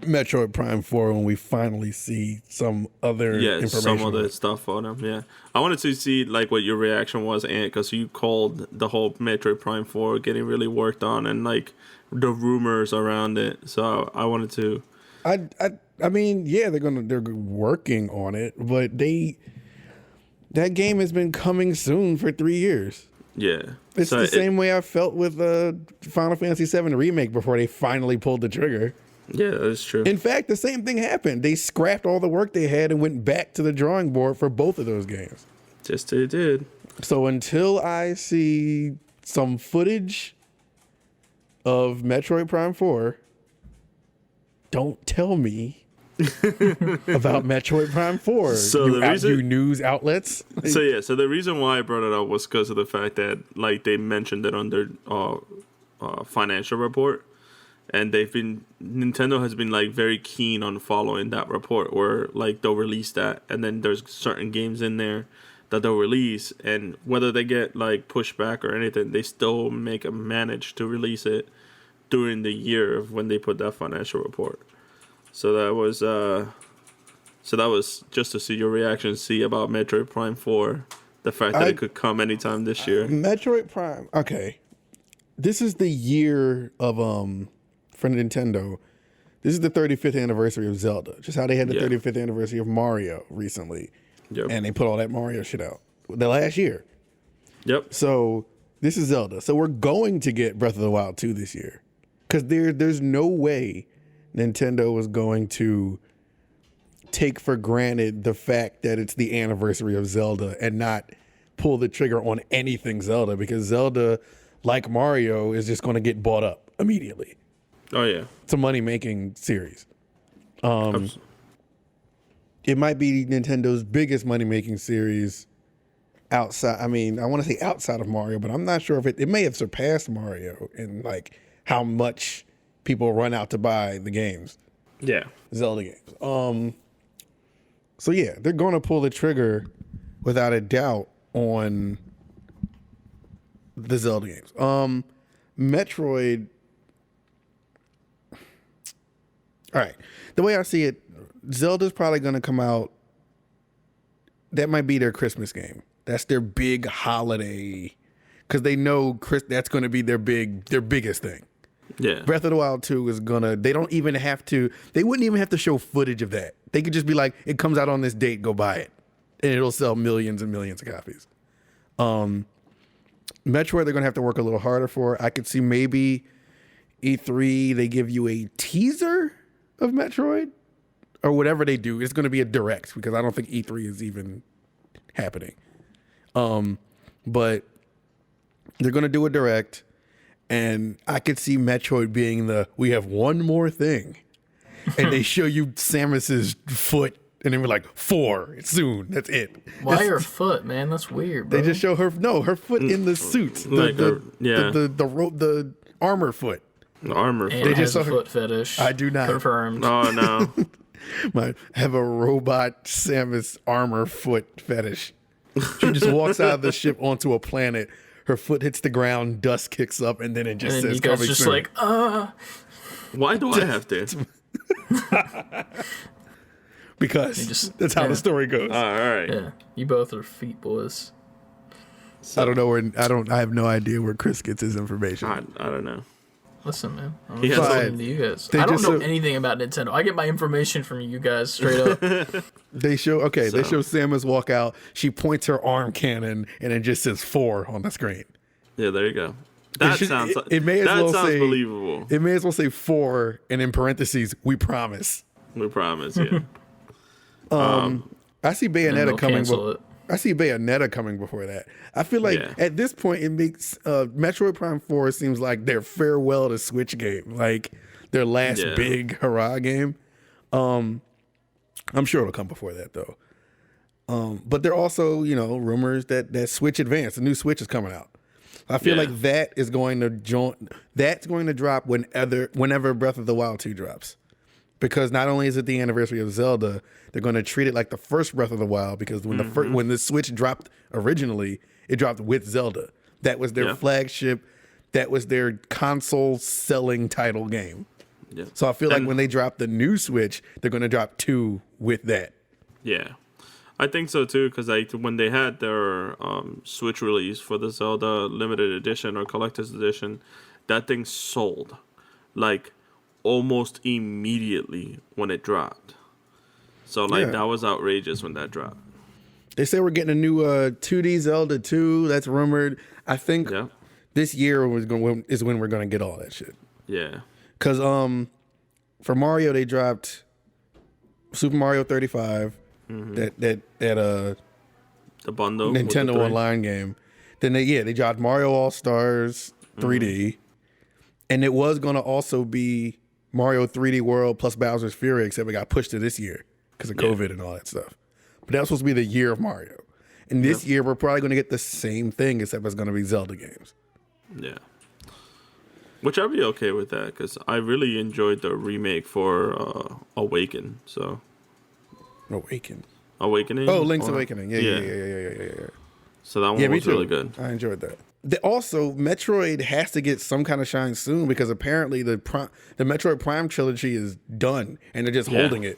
Metroid Prime 4 when we finally see some other information. Some other stuff on them. Yeah, I wanted to see like what your reaction was, Ant, because you called the whole Metroid Prime 4 getting really worked on and like the rumors around it. So I wanted to. I mean, yeah, they're working on it, but that game has been coming soon for 3 years. Yeah, it's the same way I felt with Final Fantasy VII Remake before they finally pulled the trigger. Yeah, that's true. In fact, the same thing happened. They scrapped all the work they had and went back to the drawing board for both of those games. Just they did. So until I see some footage of Metroid Prime 4, don't tell me about Metroid Prime 4. So you news outlets. So the reason why I brought it up was because of the fact that like they mentioned it on their financial report. And Nintendo has been like very keen on following that report where like they'll release that and then there's certain games in there that they'll release, and whether they get like pushback or anything, they still manage to release it during the year of when they put that financial report. So that was just to see your reaction, see about Metroid Prime 4, the fact that it could come anytime this year. Metroid Prime, okay. This is the year of for Nintendo, this is the 35th anniversary of Zelda. Just how they had the 35th anniversary of Mario recently. Yep. And they put all that Mario shit out the last year. Yep. So this is Zelda. So we're going to get Breath of the Wild 2 this year. Because there's no way Nintendo was going to take for granted the fact that it's the anniversary of Zelda and not pull the trigger on anything Zelda. Because Zelda, like Mario, is just going to get bought up immediately. Oh, yeah. It's a money-making series. It might be Nintendo's biggest money-making series outside. I mean, I want to say outside of Mario, but I'm not sure if it may have surpassed Mario in like how much people run out to buy the games. Yeah. Zelda games. So yeah, they're going to pull the trigger without a doubt on the Zelda games. Metroid. All right, the way I see it, Zelda's probably going to come out. That might be their Christmas game. That's their big holiday, because they know that's going to be their biggest thing. Yeah. Breath of the Wild 2 is gonna. They don't even have to. They wouldn't even have to show footage of that. They could just be like, "It comes out on this date. Go buy it," and it'll sell millions and millions of copies. Metroid, they're gonna have to work a little harder for. I could see maybe E3 they give you a teaser of Metroid or whatever they do. It's gonna be a direct, because I don't think E3 is even happening. But they're gonna do a direct. And I could see Metroid being we have one more thing. And they show you Samus's foot, and then we're like, 4, soon, that's it. Why her foot, man? That's weird, bro. They just show her foot in the suit. The armor foot. The armor And foot. they just has a foot fetish. I do not. Confirmed. Oh, no. I have a robot Samus armor foot fetish. She just walks out of the ship onto a planet. Her foot hits the ground, dust kicks up, and then it just says, you guys just soon. Like, Why do I have to? Because that's how the story goes. All right. Yeah, you both are feet boys. So, I don't know where. I have no idea where Chris gets his information. I don't know. Listen, man. I'm He just has listening to you guys. I don't know anything about Nintendo. I get my information from you guys straight up. They show Samus walk out. She points her arm cannon, and it just says 4 on the screen. Yeah, there you go. That sounds believable. It may as well say 4, and in parentheses, we promise. We promise, yeah. I see Bayonetta coming. It. I see Bayonetta coming before that. I feel like at this point, it makes Metroid Prime 4 seems like their farewell to Switch game, like their last big hurrah game. I'm sure it'll come before that though. But there are also, rumors that Switch Advance, the new Switch, is coming out. I feel like that is going to that's going to drop whenever Breath of the Wild 2 drops. Because not only is it the anniversary of Zelda, they're going to treat it like the first Breath of the Wild, because when the Switch dropped originally, it dropped with Zelda. That was their flagship. That was their console selling title game. Yeah. So I feel like when they drop the new Switch, they're going to drop 2 with that. Yeah. I think so too, because when they had their Switch release for the Zelda limited edition or collector's edition, that thing sold like almost immediately when it dropped. So that was outrageous when that dropped. They say we're getting a new 2D Zelda 2. That's rumored. I think this year is when we're going to get all that shit. Yeah. Because for Mario, they dropped Super Mario 35, the bundle Nintendo Online game. Then they dropped Mario All Stars 3D, and it was going to also be Mario 3D World plus Bowser's Fury, except it got pushed to this year because of COVID and all that stuff. But that was supposed to be the year of Mario. And this year, we're probably going to get the same thing, except it's going to be Zelda games. Yeah. Which I'd be okay with that, because I really enjoyed the remake for Awaken. So. Awakening? Oh, Link's Awakening. Yeah. So that one was really good. I enjoyed that. Also, Metroid has to get some kind of shine soon, because apparently the Metroid Prime trilogy is done, and they're just holding it.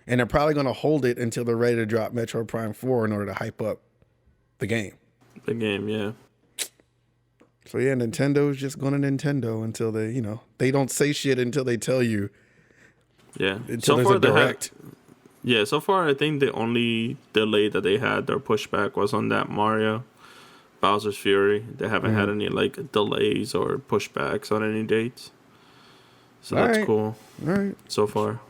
And they're probably going to hold it until they're ready to drop Metroid Prime 4 in order to hype up the game. The game, yeah. So yeah, Nintendo's just going to Nintendo until they don't say shit until they tell you. Yeah. Until there's a direct. So far I think the only delay that they had, their pushback, was on that Mario Bowser's Fury. They haven't had any delays or pushbacks on any dates. So that's cool. All right. So far.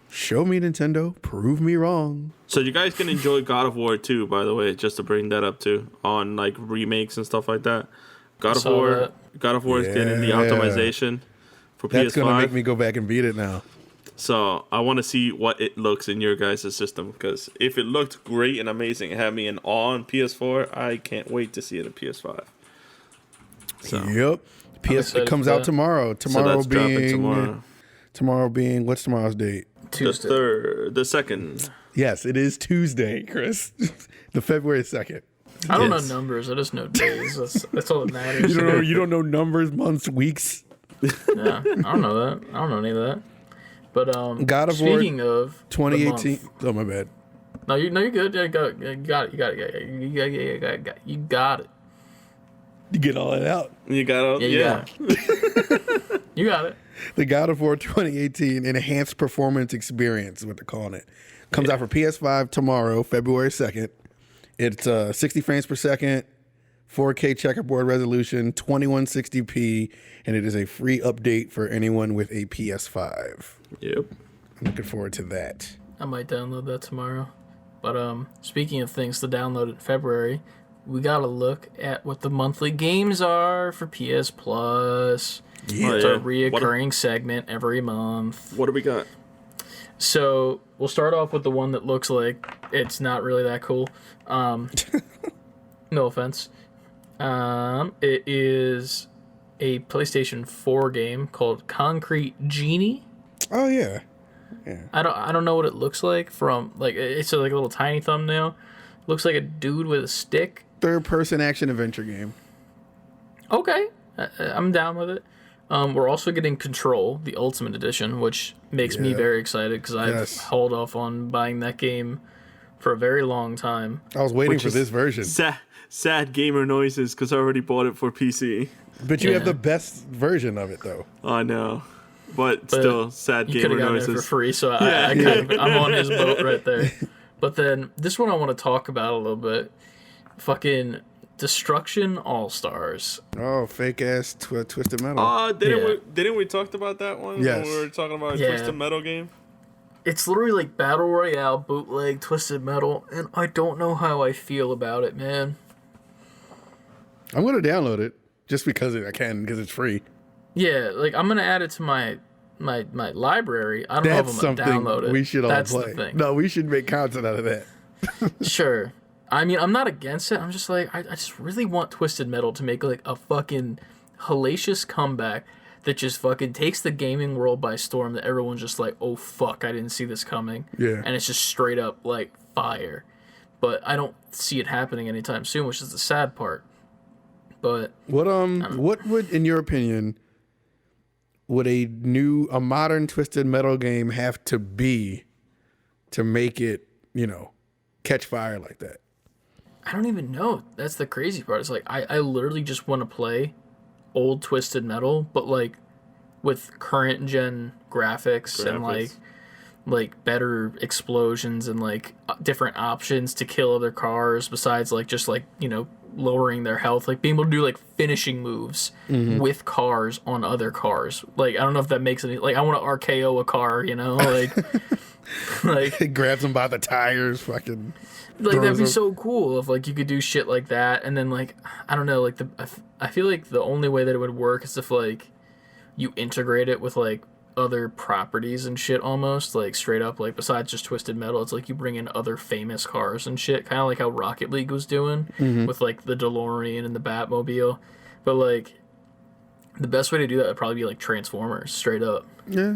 Show me Nintendo. Prove me wrong. So you guys can enjoy God of War 2, by the way, just to bring that up too, on remakes and stuff like that. God of War is getting the optimization for PS5. That's going to make me go back and beat it now. So I want to see what it looks in your guys' system, because if it looked great and amazing and had me in awe on PS4, I can't wait to see it on PS5. So, yep. It comes out tomorrow. Tomorrow being what's tomorrow's date? Tuesday. The 2nd. Yes, it is Tuesday, Chris. The February 2nd. I don't know numbers. I just know days. That's all that matters. You don't know numbers, months, weeks. Yeah, I don't know that. I don't know any of that. But God of War, speaking of 2018. Oh, my bad. No, you're good. You got it. You got it. You get all that out. You got it. Yeah. You got it. The God of War 2018 Enhanced Performance Experience is what they're calling it. Comes out for PS5 tomorrow, February 2nd. It's 60 frames per second, 4K checkerboard resolution, 2160p, and it is a free update for anyone with a PS5. Yep. I'm looking forward to that. I might download that tomorrow. But speaking of things to download in February, we gotta look at what the monthly games are for PS Plus. Yeah. It's a reoccurring segment every month. What do we got? So we'll start off with the one that looks like it's not really that cool. No offense. It is a PlayStation 4 game called Concrete Genie. Oh, yeah. I don't know what it looks like from, like, it's like a little tiny thumbnail. Looks like a dude with a stick. Third-person action adventure game. Okay, I'm down with it. We're also getting Control, the Ultimate Edition, which makes me very excited because I've held off on buying that game for a very long time. I was waiting for this version. Sad gamer noises because I already bought it for PC. But you have the best version of it, though. I know. But still, sad gamer noises. You could have gotten it for free, so I'm on his boat right there. But then, this one I want to talk about a little bit. Fucking Destruction All-Stars. Oh, fake-ass Twisted Metal. Didn't we talk about that one? Yes. When we were talking about a Twisted Metal game? It's literally like Battle Royale, bootleg, Twisted Metal, and I don't know how I feel about it, man. I'm going to download it, just because I can, because it's free. Yeah, like, I'm going to add it to my library. I don't know if I'm going to download it. We should all That's play. The thing. No, we should make content out of that. Sure. I mean, I'm not against it. I'm just like, I just really want Twisted Metal to make like a fucking hellacious comeback that just fucking takes the gaming world by storm, that everyone's just like, oh fuck, I didn't see this coming. Yeah. And it's just straight up like fire. But I don't see it happening anytime soon, which is the sad part. But what would, in your opinion, would a modern Twisted Metal game have to be to make it, catch fire like that? I don't even know. That's the crazy part. It's like I literally just want to play old Twisted Metal, but like with current gen graphics. And like better explosions and like different options to kill other cars besides like just like, lowering their health, like being able to do like finishing moves with cars on other cars. Like I don't know if that makes any, like I want to RKO a car, like It grabs them by the tires, fucking. Like that'd be so cool if like you could do shit like that, and then like I don't know, like I feel like the only way that it would work is if like you integrate it with like other properties and shit, almost like straight up, like besides just Twisted Metal, it's like you bring in other famous cars and shit, kind of like how Rocket League was doing with like the DeLorean and the Batmobile. But like the best way to do that would probably be like Transformers, straight up. Yeah.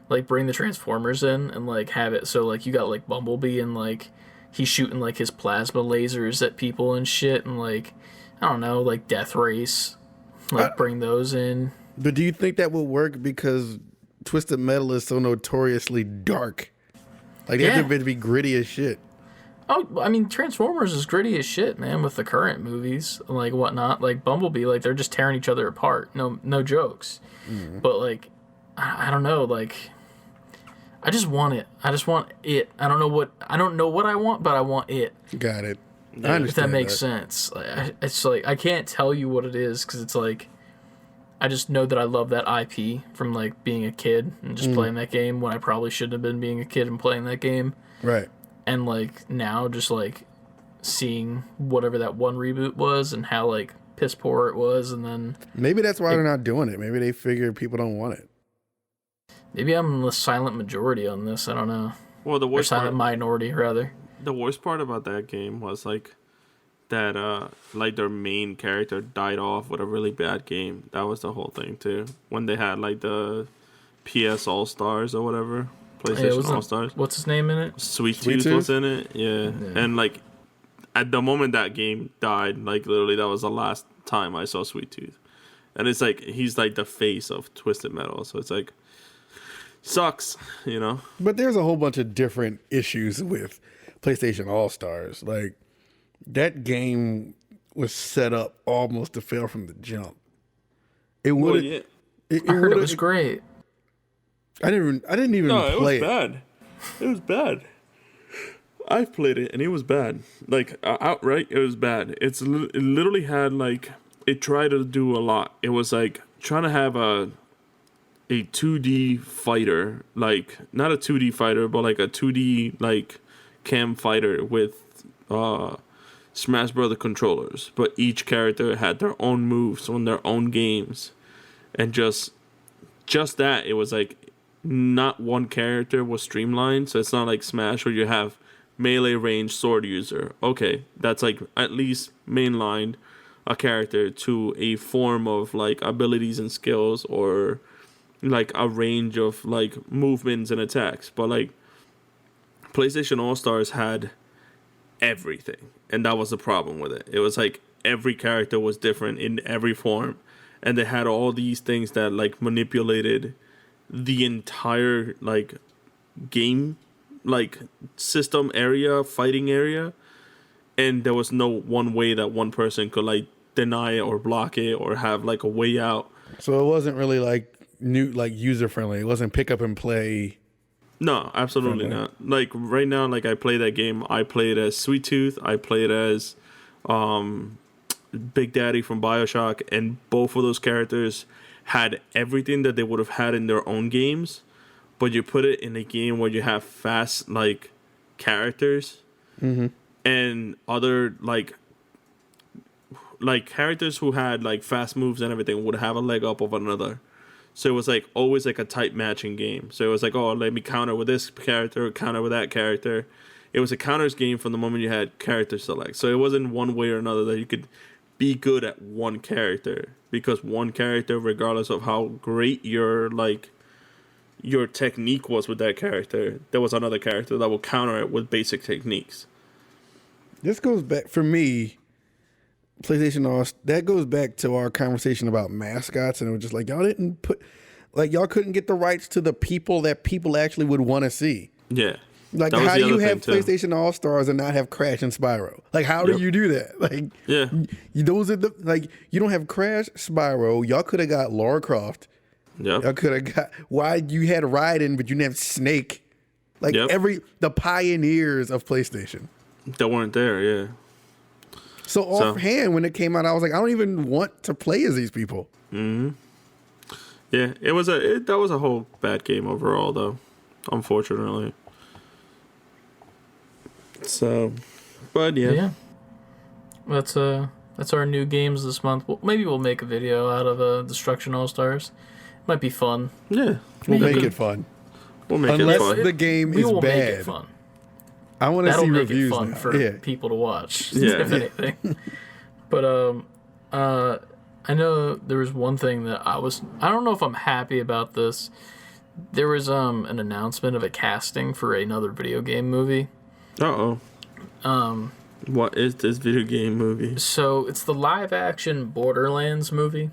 Like bring the Transformers in and like have it so like you got like Bumblebee and like he's shooting like his plasma lasers at people and shit, and like I don't know, like Death Race, like bring those in. But do you think that will work because Twisted Metal is so notoriously dark? Like they have to be gritty as shit. Oh, I mean, Transformers is gritty as shit, man, with the current movies and like whatnot. Like Bumblebee, like they're just tearing each other apart. No jokes. But like I don't know, like I just want it. I just want it. I don't know what I want, but I want it. Got it. Yeah. I understand if that makes sense. It's like I can't tell you what it is because it's like I just know that I love that IP from like being a kid and just playing that game when I probably shouldn't have been being a kid and playing that game. Right. And like now just like seeing whatever that one reboot was and how like piss poor it was, and then maybe that's why they're not doing it. Maybe they figure people don't want it. Maybe I'm the silent majority on this. I don't know. Well, the worst silent minority rather. The worst part about that game was like that like their main character died off with a really bad game. That was the whole thing too. When they had like the PS All Stars or whatever. PlayStation All Stars. What's his name in it? Sweet Tooth was in it. Yeah, and like at the moment that game died, like literally that was the last time I saw Sweet Tooth, and it's like he's like the face of Twisted Metal, so it's like sucks, you know. But there's a whole bunch of different issues with PlayStation All Stars. Like that game was set up almost to fail from the jump. It would. Yeah. I heard it was great. I didn't even play it. No, it was bad. It was bad. I've played it and it was bad. Like outright, it was bad. It literally had like it tried to do a lot. It was like trying to have a 2D fighter, like not a 2D fighter, but like a 2D like cam fighter with Smash Brother controllers. But each character had their own moves on their own games, and just that it was like not one character was streamlined. So it's not like Smash where you have melee range sword user. Okay, that's like at least mainlined a character to a form of like abilities and skills or like a range of like movements and attacks. But like PlayStation All Stars had everything, and that was the problem with it. It was like every character was different in every form, and they had all these things that like manipulated the entire like game like system area, fighting area, and there was no one way that one person could like deny it or block it or have like a way out. So it wasn't really like new, like user friendly. It wasn't pick up and play. No, absolutely not. Like right now, like I play that game. I played as Sweet Tooth. I played as Big Daddy from BioShock, and both of those characters had everything that they would have had in their own games, but you put it in a game where you have fast like characters and other like characters who had like fast moves and everything would have a leg up of another. So it was like always like a tight matching game. So it was like, oh, let me counter with this character, counter with that character. It was a counters game from the moment you had character select. So it wasn't one way or another that you could be good at one character, because one character, regardless of how great your technique was with that character, there was another character that will counter it with basic techniques. This goes back for me. PlayStation All, that goes back to our conversation about mascots, and it was just like y'all didn't put, like y'all couldn't get the rights to the people that people actually would want to see. Yeah. Like, how do you have PlayStation All Stars and not have Crash and Spyro? Like, how do you do that? Like, those are the, like, you don't have Crash, Spyro. Y'all could have got Lara Croft. Yep. Y'all could have got, why you had Raiden, but you didn't have Snake. Like, the pioneers of PlayStation. That weren't there, yeah. So offhand, when it came out, I was like, I don't even want to play as these people. Mm-hmm. Yeah, that was a whole bad game overall, though, unfortunately. So, but yeah. That's our new games this month. Well, maybe we'll make a video out of Destruction All Stars. Might be fun. Yeah, we'll make it fun. We'll make it fun. Unless the game is bad. Make it fun. I want to see reviews. That'll make it fun for people to watch. Yeah. If anything. But I know there was one thing that I don't know if I'm happy about this. There was an announcement of a casting for another video game movie. What is this video game movie? So it's the live action Borderlands movie.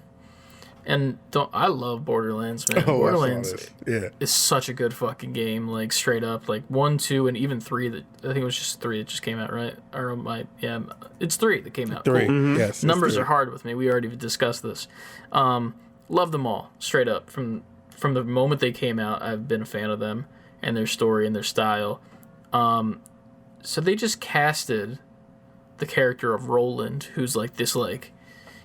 And I love Borderlands, man. Borderlands is such a good fucking game, like straight up, like 1, 2, and even 3. I think it was just 3 that just came out, right? Or it's 3 that came out. 3, cool. Mm-hmm. Yes. Numbers are hard with me. We already discussed this. Love them all, straight up. From the moment they came out, I've been a fan of them and their story and their style. So they just casted the character of Roland, who's like this, like,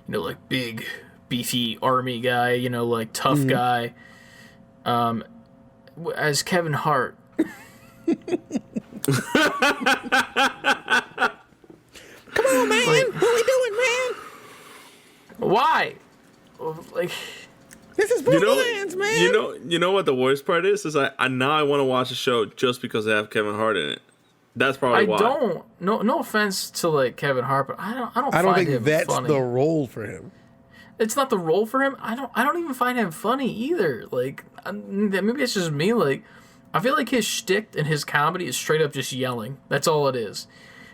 you know, like big, beefy army guy, you know, like tough guy, as Kevin Hart. Come on, man! Like, what are we doing, man? Why? Like, this is Borderlands, man. You know what the worst part is? Is I now want to watch the show just because they have Kevin Hart in it. That's probably why. No offense to like Kevin Hart, but I don't think that's funny. The role for him. It's not the role for him. I don't even find him funny either. Like, maybe it's just me. Like, I feel like his shtick and his comedy is straight up just yelling. That's all it is.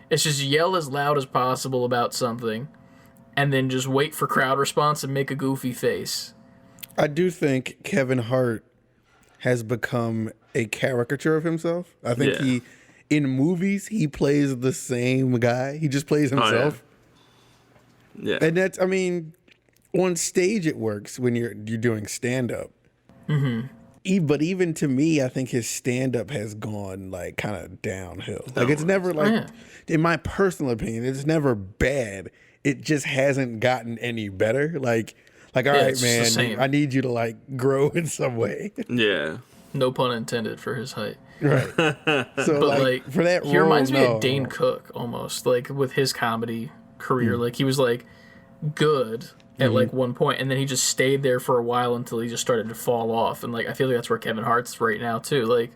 It's just yell as loud as possible about something, and then just wait for crowd response and make a goofy face. I do think Kevin Hart has become a caricature of himself. I think in movies, he plays the same guy. He just plays himself. Oh, yeah. And that's, I mean, on stage it works when you're doing stand-up. Mm-hmm. But even to me, I think his stand-up has gone, like, kind of downhill. Like, it's never, like, in my personal opinion, it's never bad. It just hasn't gotten any better. Like all right, man, I need you to, like, grow in some way. Yeah. No pun intended for his height. Right. So, But like for that he role, reminds me of Dane Cook almost, like with his comedy career. Like he was like good at like one point, and then he just stayed there for a while until he just started to fall off. And like I feel like that's where Kevin Hart's right now too. Like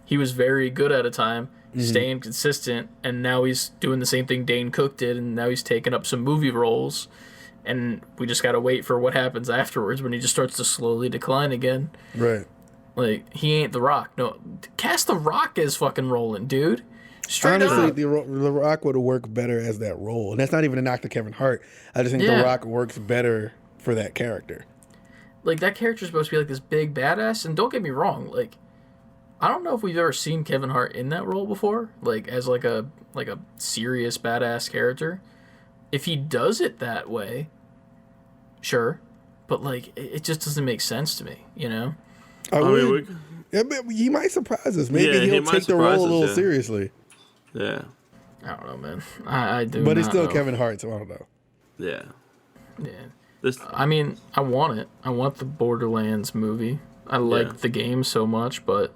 he was very good at a time, staying consistent, and now he's doing the same thing Dane Cook did, and now he's taking up some movie roles. And we just gotta wait for what happens afterwards when he just starts to slowly decline again. Right. Like, he ain't The Rock. No, cast The Rock as fucking Roland, dude. Straight Honestly, up. The Rock would have worked better as that role. And that's not even a knock to Kevin Hart. I just think The Rock works better for that character. Like, that character's supposed to be, like, this big badass. And don't get me wrong, like, I don't know if we've ever seen Kevin Hart in that role before. Like, as, like a serious badass character. If he does it that way, sure. But, like, it just doesn't make sense to me, you know? He might surprise us. Maybe he'll take the role a little seriously. Yeah. I don't know, man. I do. But it's still know. Kevin Hart, so I don't know. Yeah. Yeah. I mean, I want it. I want the Borderlands movie. I like the game so much, but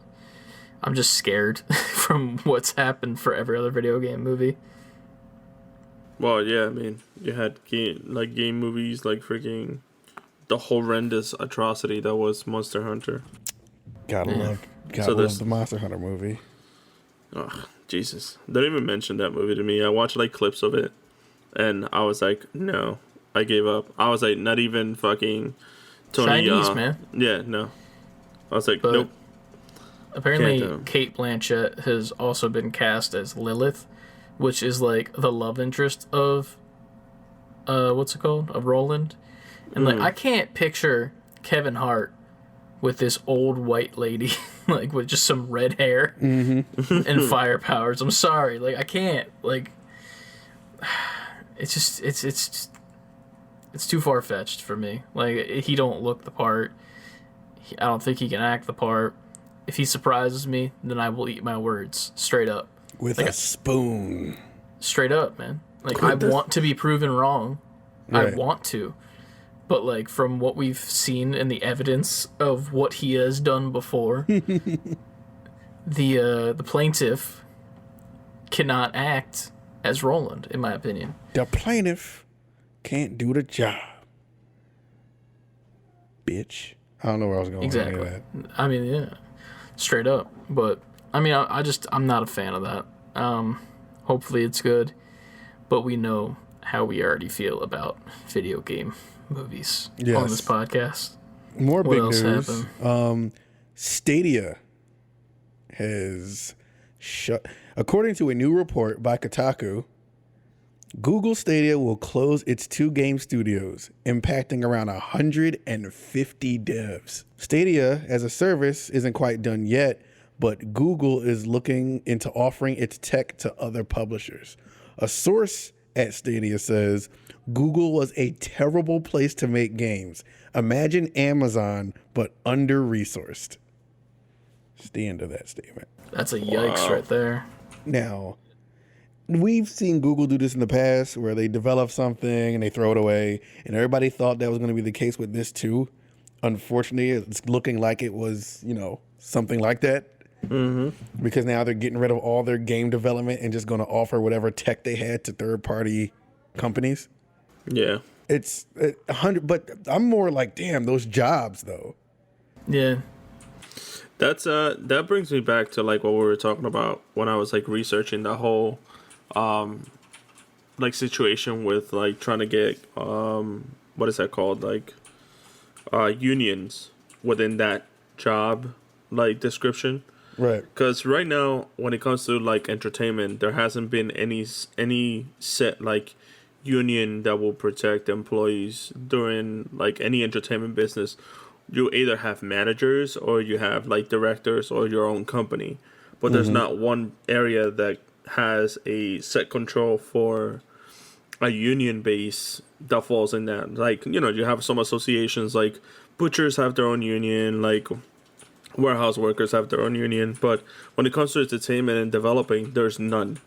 I'm just scared from what's happened for every other video game movie. Well, yeah, I mean, you had game movies like freaking the horrendous atrocity that was Monster Hunter. Gotta love the Monster Hunter movie. Oh, Jesus. Don't even mention that movie to me. I watched like clips of it, and I was like, no. I gave up. I was like, not even fucking Tony. Chinese, man. Yeah, no. I was like, nope. Apparently, Kate Blanchett has also been cast as Lilith, which is like the love interest of, what's it called? Of Roland. And like, I can't picture Kevin Hart with this old white lady, like with just some red hair and fire powers. I'm sorry, like I can't. Like, it's too far fetched for me. Like he don't look the part. I don't think he can act the part. If he surprises me, then I will eat my words straight up. With a spoon. Straight up, man. Like I want to be proven wrong. Right. I want to. But, like, from what we've seen and the evidence of what he has done before, the plaintiff cannot act as Roland, in my opinion. The plaintiff can't do the job. Bitch. I don't know where I was going with that. I mean, yeah. Straight up. But, I mean, I'm not a fan of that. Hopefully it's good. But we know how we already feel about video game movies on this podcast. More big news. Stadia has shut. According to a new report by Kotaku, Google Stadia will close its 2 game studios, impacting around 150 devs. Stadia as a service isn't quite done yet, but Google is looking into offering its tech to other publishers. A source at Stadia says, Google was a terrible place to make games. Imagine Amazon, but under-resourced. It's the end of that statement. That's a yikes right there. Now, we've seen Google do this in the past where they develop something and they throw it away, and everybody thought that was going to be the case with this too. Unfortunately, it's looking like it was, something like that. Mm-hmm. Because now they're getting rid of all their game development and just going to offer whatever tech they had to third-party companies. Yeah. It's 100, but I'm more like, damn, those jobs though. Yeah. That brings me back to like what we were talking about when I was like researching the whole like situation with like trying to get what is that called, like unions within that job like description. Right. Because right now, when it comes to like entertainment, there hasn't been any set like union that will protect employees during like any entertainment business. You either have managers or you have like directors or your own company, but there's not one area that has a set control for a union base that falls in that. Like, you know, you have some associations like butchers have their own union, like warehouse workers have their own union, but when it comes to entertainment and developing, there's none.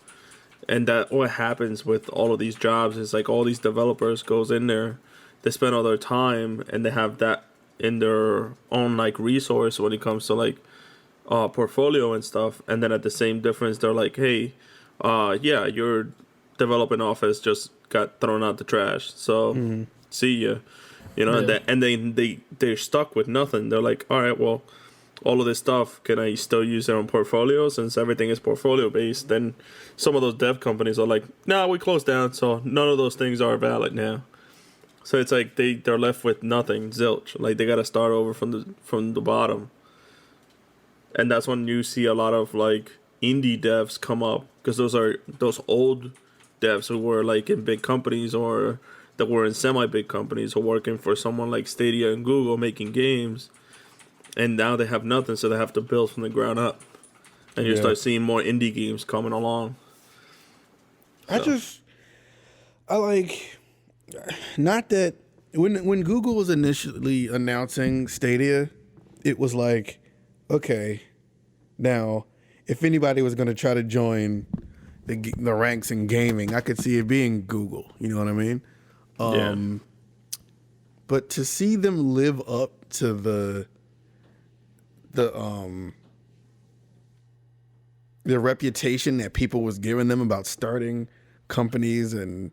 And that what happens with all of these jobs is like all these developers goes in there, they spend all their time and they have that in their own like resource when it comes to like portfolio and stuff, and then at the same difference they're like, hey, yeah, your developing office just got thrown out the trash, so see ya, you know. And then they're stuck with nothing. They're like, all right, well, all of this stuff, can I still use their own portfolio? Since everything is portfolio based, then some of those dev companies are like, nah, we closed down, so none of those things are valid now. So it's like they're left with nothing, zilch. Like they gotta start over from the bottom. And that's when you see a lot of like indie devs come up, because those are those old devs who were like in big companies or that were in semi-big companies or working for someone like Stadia and Google making games, and now they have nothing, so they have to build from the ground up, and you start seeing more indie games coming along. So. I like, not that when Google was initially announcing Stadia, it was like, okay, now if anybody was going to try to join the ranks in gaming, I could see it being Google. You know what I mean? But to see them live up to the reputation that people was giving them about starting companies and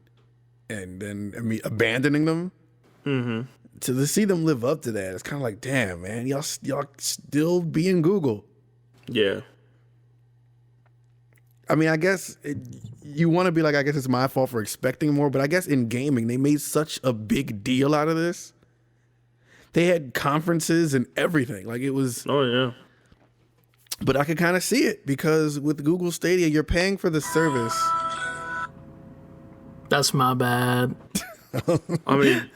then abandoning them, to see them live up to that, it's kind of like, damn, man, y'all still being Google. Yeah. I mean, I guess you want to be like, I guess it's my fault for expecting more, but I guess in gaming, they made such a big deal out of this. They had conferences and everything. Like, it was... Oh, yeah. But I could kind of see it, because with Google Stadia, you're paying for the service. That's my bad. I mean...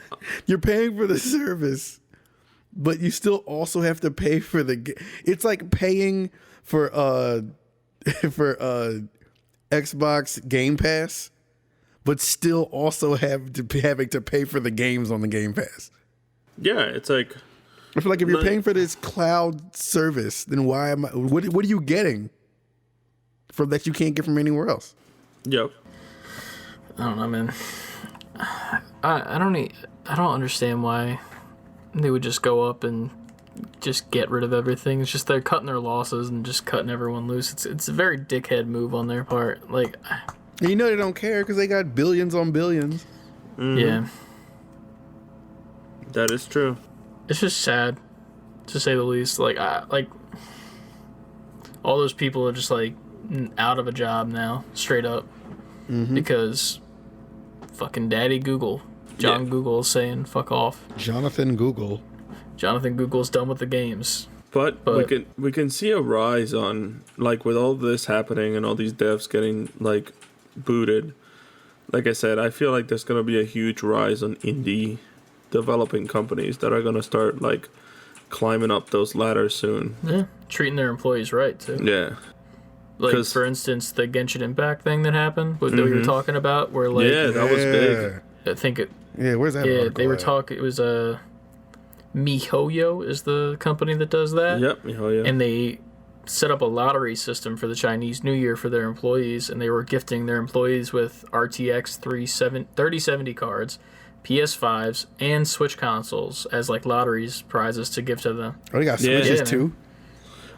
You're paying for the service, but you still also have to pay for the... It's like paying for Xbox Game Pass, but still also having to pay for the games on the Game Pass. Yeah, it's like... I feel like if you're paying for this cloud service, then why am I... What are you getting from that you can't get from anywhere else? Yep. I don't know, man. I don't understand why they would just go up and just get rid of everything. It's just they're cutting their losses and just cutting everyone loose. It's a very dickhead move on their part. Like, you know, they don't care because they got billions on billions. Yeah. That is true. It's just sad, to say the least. Like all those people are just like out of a job now, straight up, because fucking Daddy Google, John Google, is saying fuck off. Jonathan Google's done with the games. But we can see a rise on, like, with all this happening and all these devs getting like booted. Like I said, I feel like there's gonna be a huge rise on indie developing companies that are going to start like climbing up those ladders soon. Yeah, treating their employees right too. Yeah, like for instance, the Genshin Impact thing that happened, what you were talking about, where like that was big. I think it. Yeah, where's that? Yeah, they were talking. It was MiHoYo is the company that does that. Yep, MiHoYo. And they set up a lottery system for the Chinese New Year for their employees, and they were gifting their employees with RTX 3070 cards, PS5s, and Switch consoles as like lotteries prizes to give to them. Oh, they got Switches too?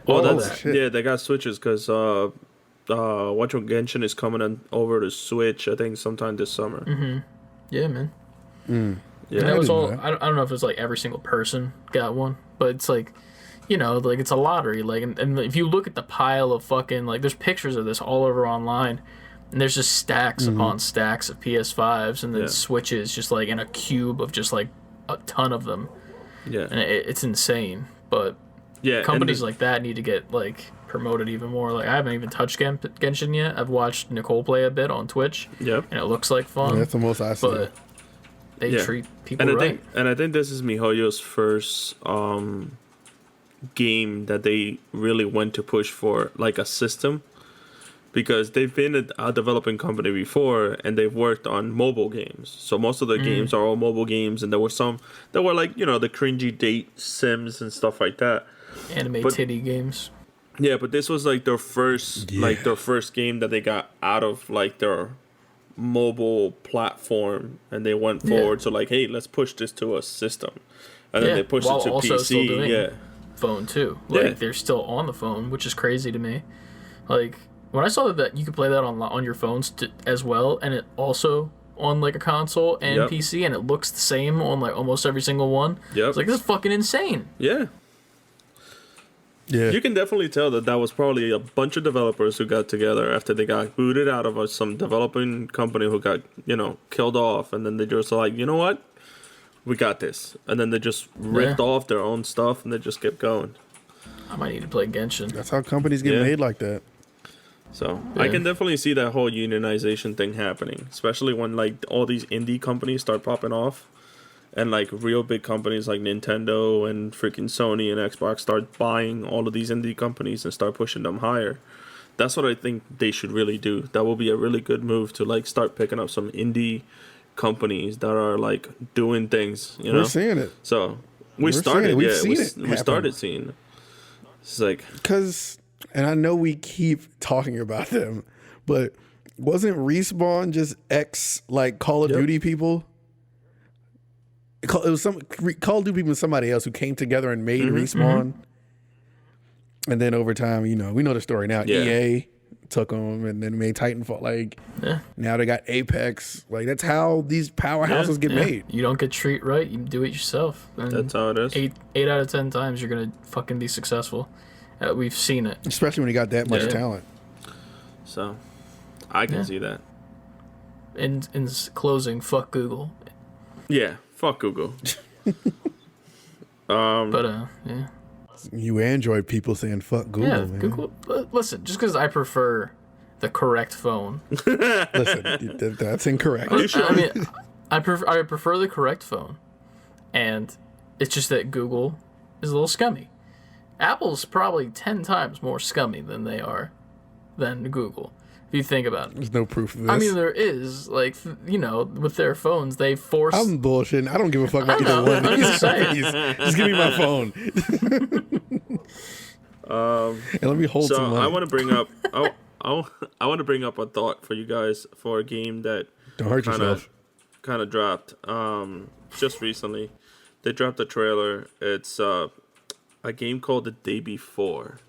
They got Switches because Genshin is coming over to Switch, I think, sometime this summer. Yeah, man. Yeah, and that was all. I don't know if it was like every single person got one, but it's like, you know, like it's a lottery. Like, and if you look at the pile of fucking, like, there's pictures of this all over online, and there's just stacks upon stacks of PS5s, and then Switches just like in a cube of just like a ton of them. Yeah, and it's insane. But companies like that need to get like promote it even more. Like I haven't even touched Genshin yet. I've watched Nicole play a bit on Twitch. Yep. And it looks like fun. Yeah, that's the most I see. But they treat people right. I think this is MiHoYo's first game that they really went to push for like a system, because they've been a developing company before and they've worked on mobile games. So most of the games are all mobile games, and there were some that were like, you know, the cringy date sims and stuff like that. Anime titty games. Yeah, but this was like their first game that they got out of like their mobile platform, and they went forward to like, hey, let's push this to a system. And then they pushed it to also PC. Still doing phone too. Like they're still on the phone, which is crazy to me. Like when I saw that you could play that on your phones as well, and it also on like a console and PC, and it looks the same on like almost every single one. Yep. It's like, this is fucking insane. Yeah. You can definitely tell that was probably a bunch of developers who got together after they got booted out of some developing company who got, you know, killed off, and then they just like, you know what? We got this. And then they just ripped off their own stuff, and they just kept going. I might need to play Genshin. That's how companies get made like that. So I can definitely see that whole unionization thing happening, especially when like all these indie companies start popping off, and like real big companies like Nintendo and freaking Sony and Xbox start buying all of these indie companies and start pushing them higher. That's what I think they should really do. That will be a really good move to like start picking up some indie companies that are like doing things, you know. We're seeing it. So we started seeing it. It's like, because, and I know we keep talking about them, but wasn't Respawn just like Call of Duty people? It was some Call of Duty people and somebody else who came together and made Respawn. And then over time, you know, we know the story now. EA took them and then made Titanfall. Like, now they got Apex. Like, that's how these powerhouses get made. You don't get treat right, you do it yourself. And that's how it is. 8 out of 10 times you're gonna fucking be successful. We've seen it, especially when you got that much talent. So, I can see that. In closing, fuck Google. Yeah, fuck Google. You Android people saying fuck Google, man. Google. Listen, just because I prefer the correct phone. Listen, that's incorrect. I mean, I prefer the correct phone, and it's just that Google is a little scummy. Apple's probably 10 times more scummy than Google. If you think about it. There's no proof of this. I mean, there is. Like, you know, with their phones, they force... I'm bullshitting. I don't give a fuck about either one of these companies. Just give me my phone. And let me hold some money. I want to bring up... I want to bring up a thought for you guys for a game that... Don't hurt yourself. Kind of dropped just recently. They dropped a trailer. It's a game called The Day Before.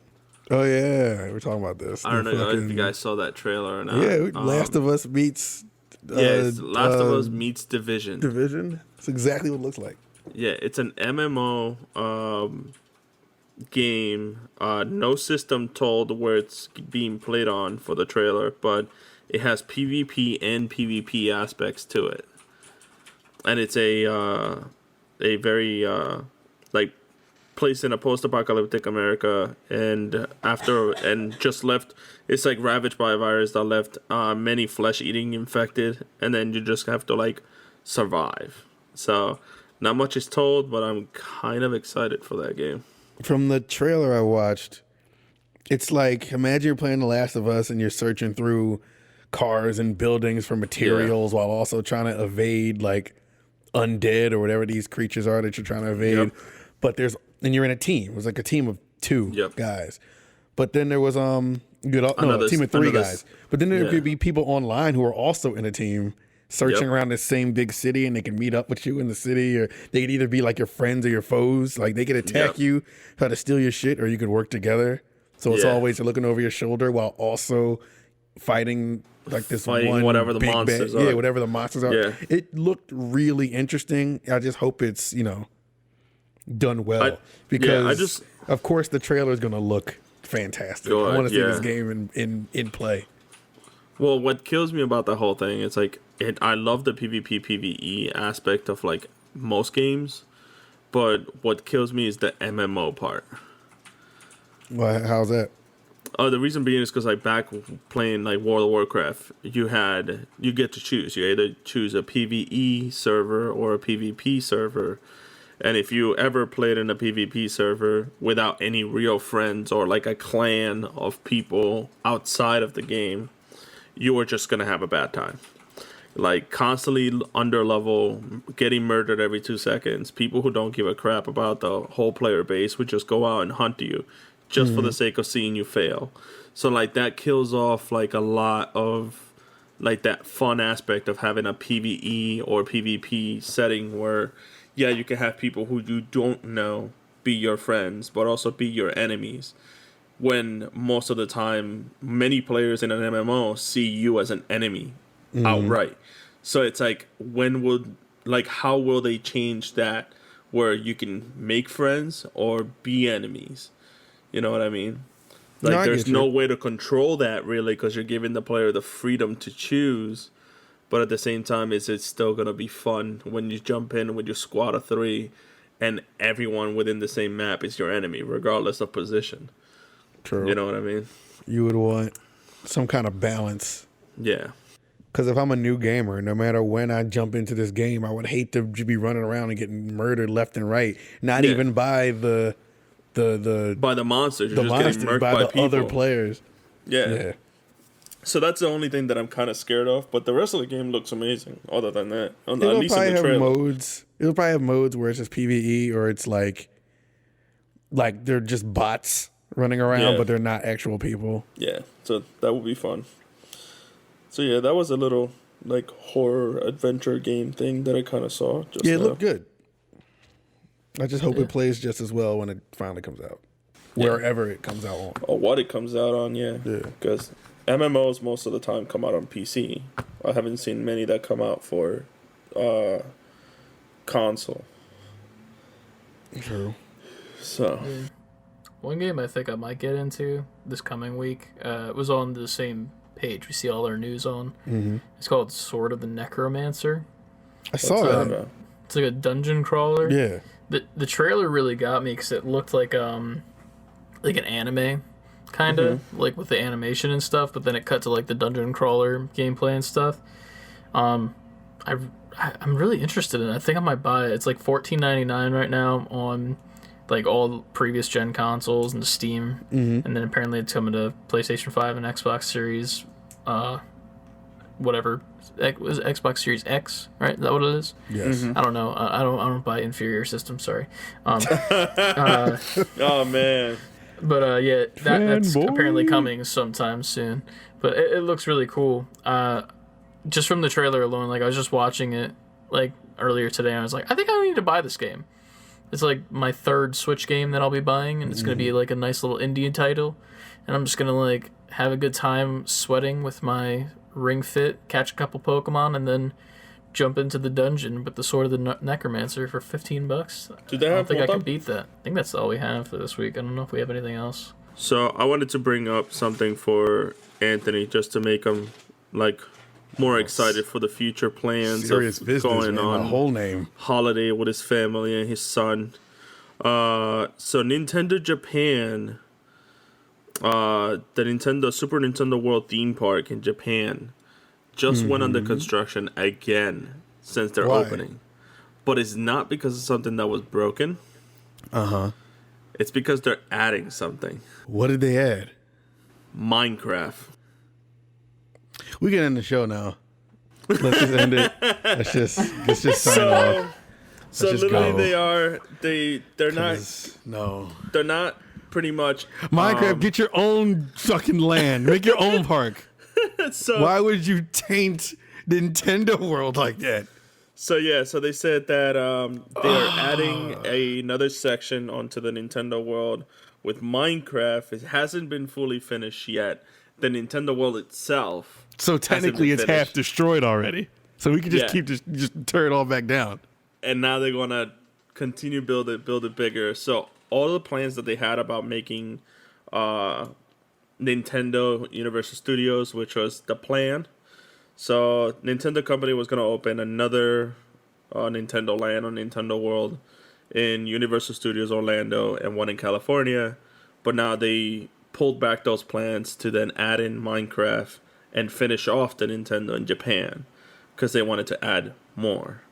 Oh, yeah. We're talking about this. I don't know if you guys saw that trailer or not. Yeah, Last of Us meets... it's Last of Us meets Division. Division? That's exactly what it looks like. Yeah, it's an MMO game. No system told where it's being played on for the trailer, but it has PvP and PvP aspects to it. And it's a very... like... placed in a post-apocalyptic America, and just left. It's like ravaged by a virus that left many flesh-eating infected, and then you just have to like survive. So not much is told, but I'm kind of excited for that game. From the trailer I watched, it's like, imagine you're playing The Last of Us and you're searching through cars and buildings for materials while also trying to evade like undead or whatever these creatures are that you're trying to evade. But and you're in a team. It was like a team of 2 guys. But then there was a team of 3 guys. But then there could be people online who are also in a team searching around the same big city, and they can meet up with you in the city, or they could either be like your friends or your foes. Like they could attack you, try to steal your shit, or you could work together. So it's always looking over your shoulder while also fighting like this one whatever the monsters are. Yeah, whatever the monsters are. Yeah. It looked really interesting. I just hope it's, done well, because of course the trailer is going to look fantastic. I want to see this game in play. Well, what kills me about the whole thing is like I love the PvP PvE aspect of like most games, but what kills me is the MMO part. Well, how's that? The reason being is because like back playing like World of Warcraft, you get to choose. You either choose a PvE server or a PvP server, and if you ever played in a PvP server without any real friends or like a clan of people outside of the game, you were just gonna have a bad time. Like constantly under level, getting murdered every 2 seconds. People who don't give a crap about the whole player base would just go out and hunt you just for the sake of seeing you fail. So like that kills off like a lot of like that fun aspect of having a PvE or PvP setting where yeah, you can have people who you don't know be your friends, but also be your enemies. When most of the time, many players in an MMO see you as an enemy outright. So it's like, how will they change that where you can make friends or be enemies? You know what I mean? Like, No, there's no way to control that really because you're giving the player the freedom to choose. But at the same time, is it still going to be fun when you jump in with your squad of 3 and everyone within the same map is your enemy, regardless of position? True. You know what I mean? You would want some kind of balance. Yeah. Because if I'm a new gamer, no matter when I jump into this game, I would hate to be running around and getting murdered left and right. Not even by the by the monsters. You're the just monsters, getting murked by the people. other players. Yeah. So that's the only thing that I'm kind of scared of. But the rest of the game looks amazing. Other than that, at least in the trailer. It'll probably have modes where it's just PvE or it's like they're just bots running around, but they're not actual people. Yeah. So that would be fun. So yeah, that was a little like horror adventure game thing that I kind of saw. Just it looked good. I just hope it plays just as well when it finally comes out, wherever it comes out on. Or what it comes out on, yeah. Because MMOs most of the time come out on PC. I haven't seen many that come out for console. True. So, one game I think I might get into this coming week was on the same page we see all our news on. Mm-hmm. It's called Sword of the Necromancer. I saw that. It's like a dungeon crawler. Yeah. The trailer really got me because it looked like an anime, kind of like with the animation and stuff. But then it cut to like the dungeon crawler gameplay and stuff. I'm really interested in it. I think I might buy it. It's like $14.99 right now on like all previous gen consoles and Steam, and then apparently it's coming to PlayStation 5 and Xbox Series, whatever. Was it Xbox Series X, right? Is that what it is? Yes. I don't know. I don't buy inferior systems. Sorry. Oh man. But yeah, that's apparently coming sometime soon. But it looks really cool. Just from the trailer alone, like I was just watching it like earlier today, and I was like, I think I need to buy this game. It's like my third Switch game that I'll be buying, and it's gonna be like a nice little indie title, and I'm just gonna like have a good time sweating with my Ring Fit, catch a couple Pokemon, and then jump into the dungeon with the Sword of the Necromancer for $15. I don't think I can beat that. I think that's all we have for this week. I don't know if we have anything else. So I wanted to bring up something for Anthony just to make him like more excited for the future plans Serious of business, going man. on My whole name holiday with his family and his son. So Nintendo Japan, the Super Nintendo World theme park in Japan just went under construction again since their opening. But it's not because of something that was broken. It's because they're adding something. What did they add? Minecraft. We can end the show now. Let's just end it. Let's just sign off. So literally they're not pretty much Minecraft, get your own fucking land. Make your own park. So why would you taint Nintendo World like that? So they said that they are adding another section onto the Nintendo World with Minecraft. It hasn't been fully finished yet. The Nintendo World itself. So technically it's half destroyed already. So we can just just tear it all back down. And now they're gonna continue build it bigger. So all the plans that they had about making Nintendo Universal Studios, which was the plan. So Nintendo company was gonna open another Nintendo Land or Nintendo World in Universal Studios Orlando and one in California, but now they pulled back those plans to then add in Minecraft and finish off the Nintendo in Japan because they wanted to add more.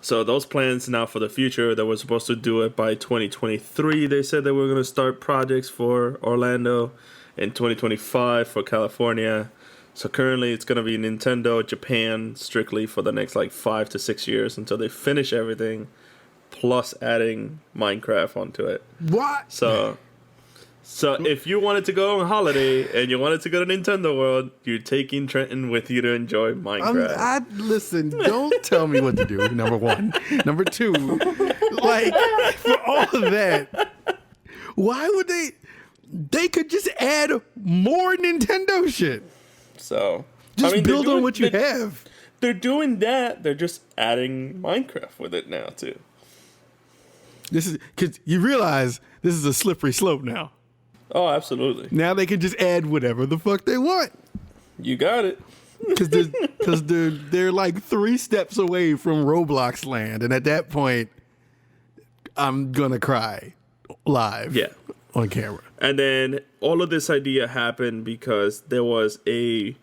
So those plans now for the future, they were supposed to do it by 2023. They said they were going to start projects for Orlando in 2025 for California. So currently it's going to be Nintendo Japan strictly for the next like 5 to 6 years until they finish everything, plus adding Minecraft onto it. What? So if you wanted to go on holiday and you wanted to go to Nintendo World, you're taking Trenton with you to enjoy Minecraft. Listen, don't tell me what to do, number one. Number two, like, for all of that, why would they could just add more Nintendo shit. So, just build on what you have. They're doing that. They're just adding Minecraft with it now, too. This is, because you realize this is a slippery slope now. Oh, absolutely. Now they can just add whatever the fuck they want. You got it. Because they're like 3 steps away from Roblox land. And at that point, I'm going to cry live on camera. And then all of this idea happened because there was a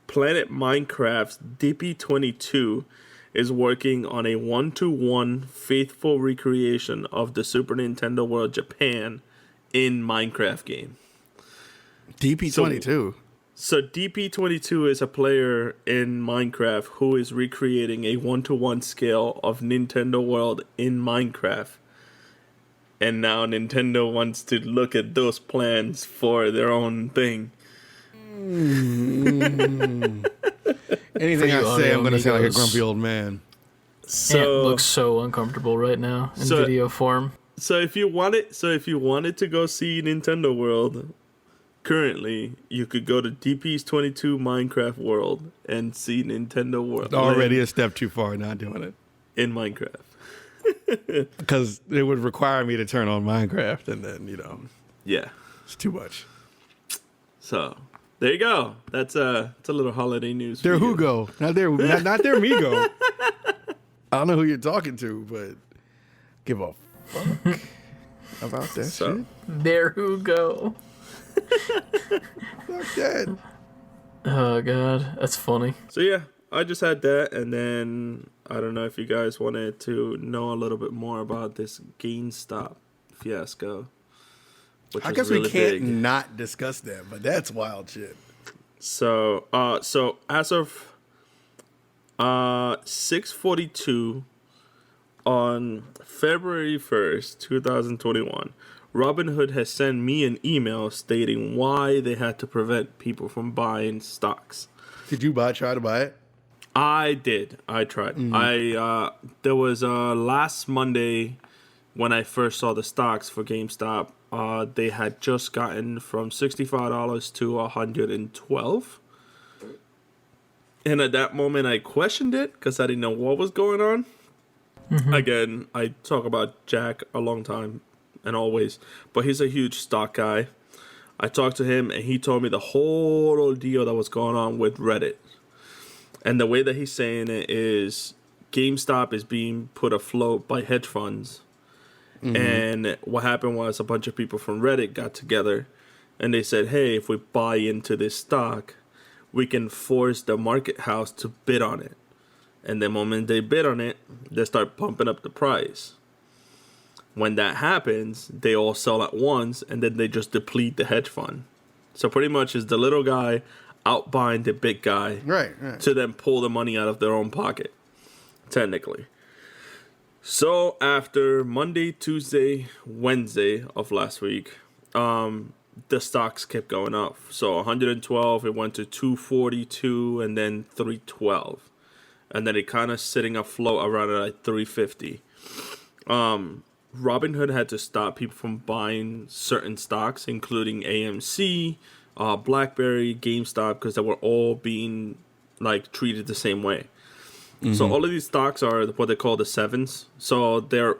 Planet Minecraft's DP22 is working on a 1-to-1 faithful recreation of the Super Nintendo World Japan in Minecraft game. DP22. So DP22 is a player in Minecraft who is recreating a 1-to-1 scale of Nintendo World in Minecraft. And now Nintendo wants to look at those plans for their own thing. Anything I say, I'm going to sound like a grumpy old man. So Ant looks so uncomfortable right now in video form. So if you wanted to go see Nintendo World, currently you could go to DP's 22 Minecraft World and see Nintendo World. Already a step too far, not doing it in Minecraft. Because it would require me to turn on Minecraft, and then it's too much. So there you go. That's a little holiday news. Their Hugo, not their Migo. I don't know who you're talking to, but give a fuck about that shit. There Hugo. Fuck that. Oh god, that's funny. So yeah, I just had that, and then I don't know if you guys wanted to know a little bit more about this GameStop fiasco. I guess really we can't not discuss that, but that's wild shit. So as of 6:42 on February 1st, 2021, Robinhood has sent me an email stating why they had to prevent people from buying stocks. Did you try to buy it? I did. I tried. Mm-hmm. There was last Monday when I first saw the stocks for GameStop. They had just gotten from $65 to $112. And at that moment, I questioned it because I didn't know what was going on. Mm-hmm. Again, I talk about Jack a long time and always, but he's a huge stock guy. I talked to him and he told me the whole ordeal that was going on with Reddit. And the way that he's saying it is GameStop is being put afloat by hedge funds. Mm-hmm. And what happened was a bunch of people from Reddit got together and they said, hey, if we buy into this stock, we can force the market house to bid on it. And the moment they bid on it, they start pumping up the price. When that happens, they all sell at once and then they just deplete the hedge fund. So pretty much is the little guy out buying the big guy right. to then pull the money out of their own pocket, technically. So after Monday, Tuesday, Wednesday of last week, the stocks kept going up. So 112, it went to 242 and then 312. And then it kind of sitting afloat around at like 350. Robinhood had to stop people from buying certain stocks, including AMC, BlackBerry, GameStop, because they were all being like treated the same way. Mm-hmm. So all of these stocks are what they call the sevens. So they're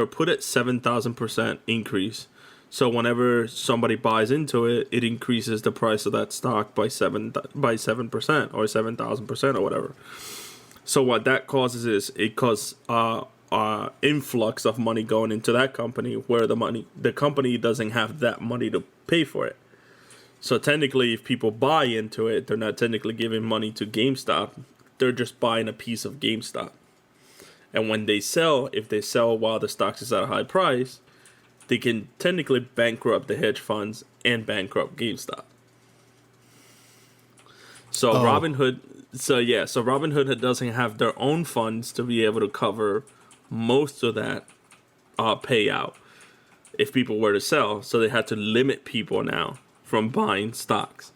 put at 7,000% increase. So whenever somebody buys into it, it increases the price of that stock by 7% or 7,000% or whatever. So what that causes is it causes influx of money going into that company where the company doesn't have that money to pay for it. So technically, if people buy into it, they're not technically giving money to GameStop. They're just buying a piece of GameStop. And when they sell, if they sell while the stock is at a high price, they can technically bankrupt the hedge funds and bankrupt GameStop. So Robinhood doesn't have their own funds to be able to cover most of that payout if people were to sell. So they had to limit people now from buying stocks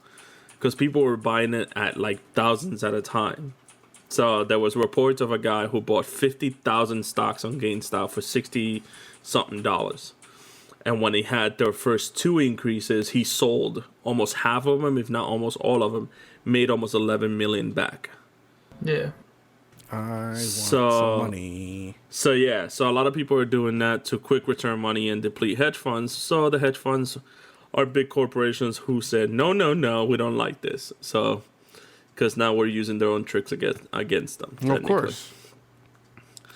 because people were buying it at like thousands at a time. So there was reports of a guy who bought 50,000 stocks on GameStop for $60-something. And when he had their first 2 increases, he sold almost half of them, if not almost all of them, made almost 11 million back. Yeah. I want some money. So a lot of people are doing that to quick return money and deplete hedge funds. So the hedge funds are big corporations who said, no, we don't like this. So, because now we're using their own tricks against them. Of course.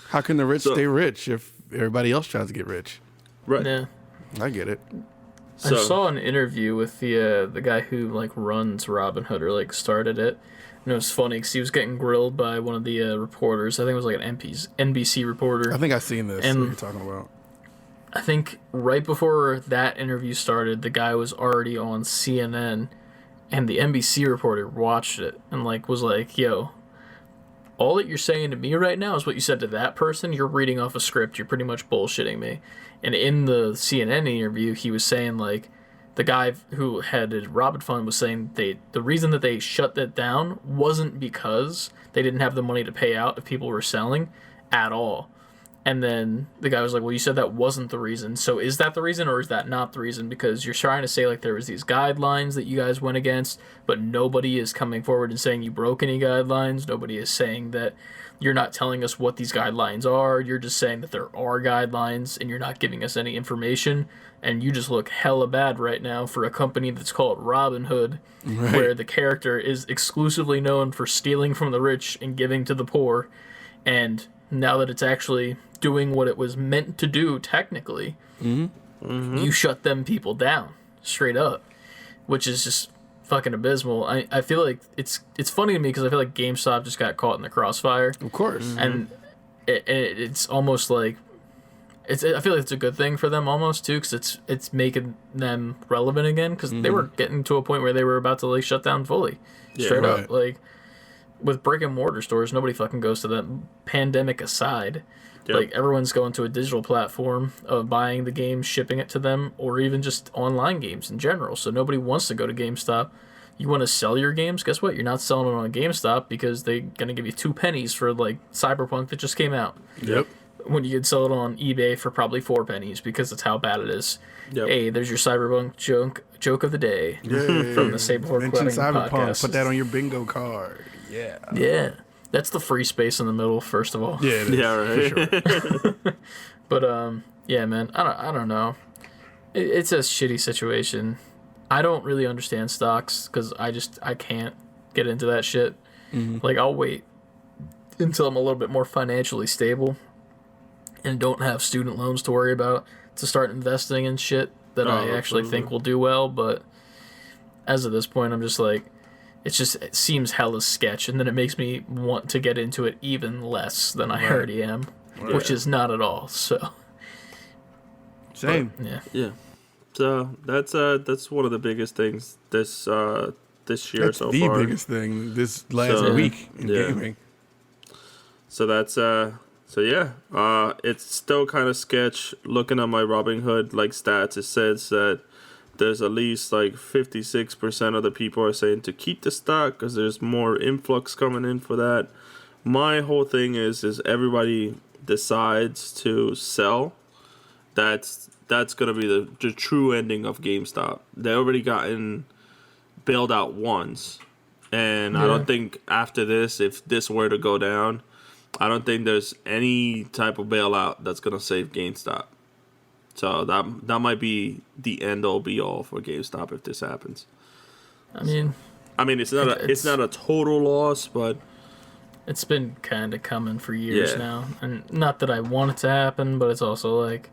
How can the rich stay rich if everybody else tries to get rich? Right. Yeah. I get it. I saw an interview with the guy who like runs Robinhood or like started it, and it was funny because he was getting grilled by one of the reporters. I think it was like an NBC reporter. I think I've seen this. And what you're talking about. I think right before that interview started, the guy was already on CNN, and the NBC reporter watched it and like was like, "Yo, all that you're saying to me right now is what you said to that person. You're reading off a script. You're pretty much bullshitting me." And in the CNN interview, he was saying, like, the guy who headed Robin Fund was saying the reason that they shut that down wasn't because they didn't have the money to pay out if people were selling at all. And then the guy was like, well, you said that wasn't the reason. So is that the reason or is that not the reason? Because you're trying to say, like, there was these guidelines that you guys went against, but nobody is coming forward and saying you broke any guidelines. Nobody is saying that you're not telling us what these guidelines are. You're just saying that there are guidelines and you're not giving us any information. And you just look hella bad right now for a company that's called Robinhood, right, where the character is exclusively known for stealing from the rich and giving to the poor. And now that it's actually doing what it was meant to do technically, you shut them people down straight up, which is just fucking abysmal. I feel like it's funny to me because I feel like GameStop just got caught in the crossfire. Of course. And it's almost like I feel like it's a good thing for them almost too, because it's making them relevant again, because they were getting to a point where they were about to like shut down fully, straight up. Like with brick and mortar stores, nobody fucking goes to them. Pandemic aside, like everyone's going to a digital platform of buying the game, shipping it to them, or even just online games in general. So nobody wants to go to GameStop. You want to sell your games? Guess what? You're not selling it on GameStop because they're gonna give you 2 pennies for like Cyberpunk that just came out. Yep. When you could sell it on eBay for probably 4 pennies because that's how bad it is. Yep. Hey, there's your Cyberpunk joke of the day from the Saberport Mention Quitting Cyberpunk. podcast. Put that on your bingo card. Yeah. Yeah. That's the free space in the middle, first of all. Yeah, it is. Yeah, right. For sure. But yeah, man, I don't know. It's a shitty situation. I don't really understand stocks because I can't get into that shit. Like, I'll wait until I'm a little bit more financially stable and don't have student loans to worry about to start investing in shit that I actually think will do well. But as of this point, I'm just like, it seems hella sketch, and then it makes me want to get into it even less than I already am, which is not at all. So same. But, Yeah. So that's one of the biggest things this year That's so the far. biggest thing this last week in gaming. So that's it's still kind of sketch. Looking at my Robinhood like stats, it says that there's at least like 56% of the people are saying to keep the stock because there's more influx coming in for that. My whole thing is everybody decides to sell. That's gonna be the true ending of GameStop. They already gotten bailed out once, and I don't think after this, if this were to go down, I don't think there's any type of bailout that's gonna save GameStop. So that might be the end all be all for GameStop if this happens. I mean, it's not a total loss, but It's been kind of coming for years Yeah. now. And not that I want it to happen, but it's also like,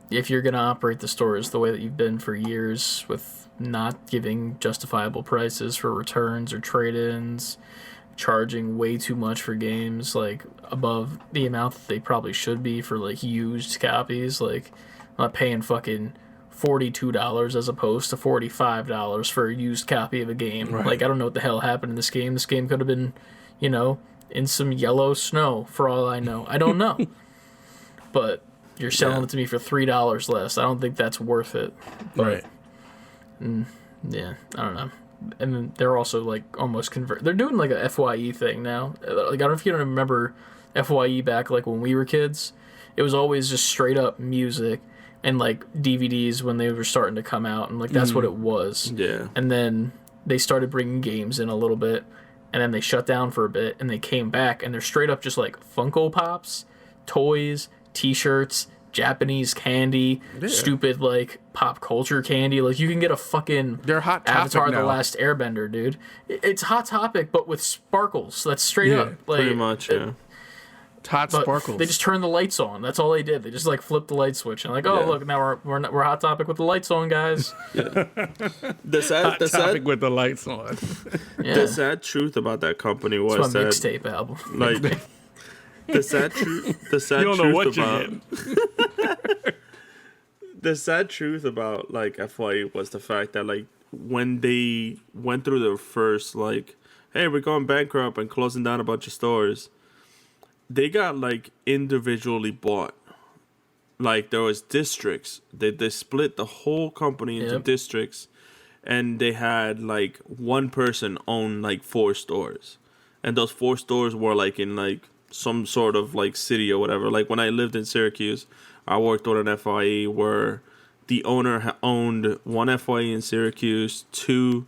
if you're going to operate the stores the way that you've been for years with not giving justifiable prices for returns or trade-ins, charging way too much for games, like above the amount that they probably should be for like used copies, like I'm not paying fucking $42 as opposed to $45 for a used copy of a game. Right. Like, I don't know what the hell happened in this game. This game could have been, you know, in some yellow snow for all I know. I don't know. But you're selling it to me for $3 less. I don't think that's worth it. But, Right. yeah, I don't know. And then they're also like almost they're doing like a FYE thing now. Like, I don't know if you don't remember FYE back like when we were kids. It was always just straight up music and like DVDs when they were starting to come out, and like that's what it was. Yeah. And then they started bringing games in a little bit, and then they shut down for a bit, and they came back, and they're straight up just like Funko Pops, toys, T-shirts, Japanese candy, stupid like pop culture candy. Like, you can get a fucking They're Hot Topic Avatar: now. The Last Airbender, dude. It's Hot Topic, but with sparkles. That's straight up. Like, Pretty much, yeah. Hot but sparkles. they just turned the lights on. That's all they did. They just like flipped the light switch and like, oh Yeah. look, now we're Hot Topic with the lights on, guys. The sad, the Topic sad, with the lights on. Yeah, the sad truth about that company was it's my that, mixtape album. like, the sad truth You don't know what about you're getting. the sad truth about like FYE was the fact that like when they went through their first like, hey, we're going bankrupt and closing down a bunch of stores, they got like individually bought. Like, there was districts. They split the whole company into Yep. districts, and they had like one person own like 4 stores, and those 4 stores were like in like some sort of like city or whatever. Like, when I lived in Syracuse, I worked on an FYE where the owner owned one FYE in Syracuse, 2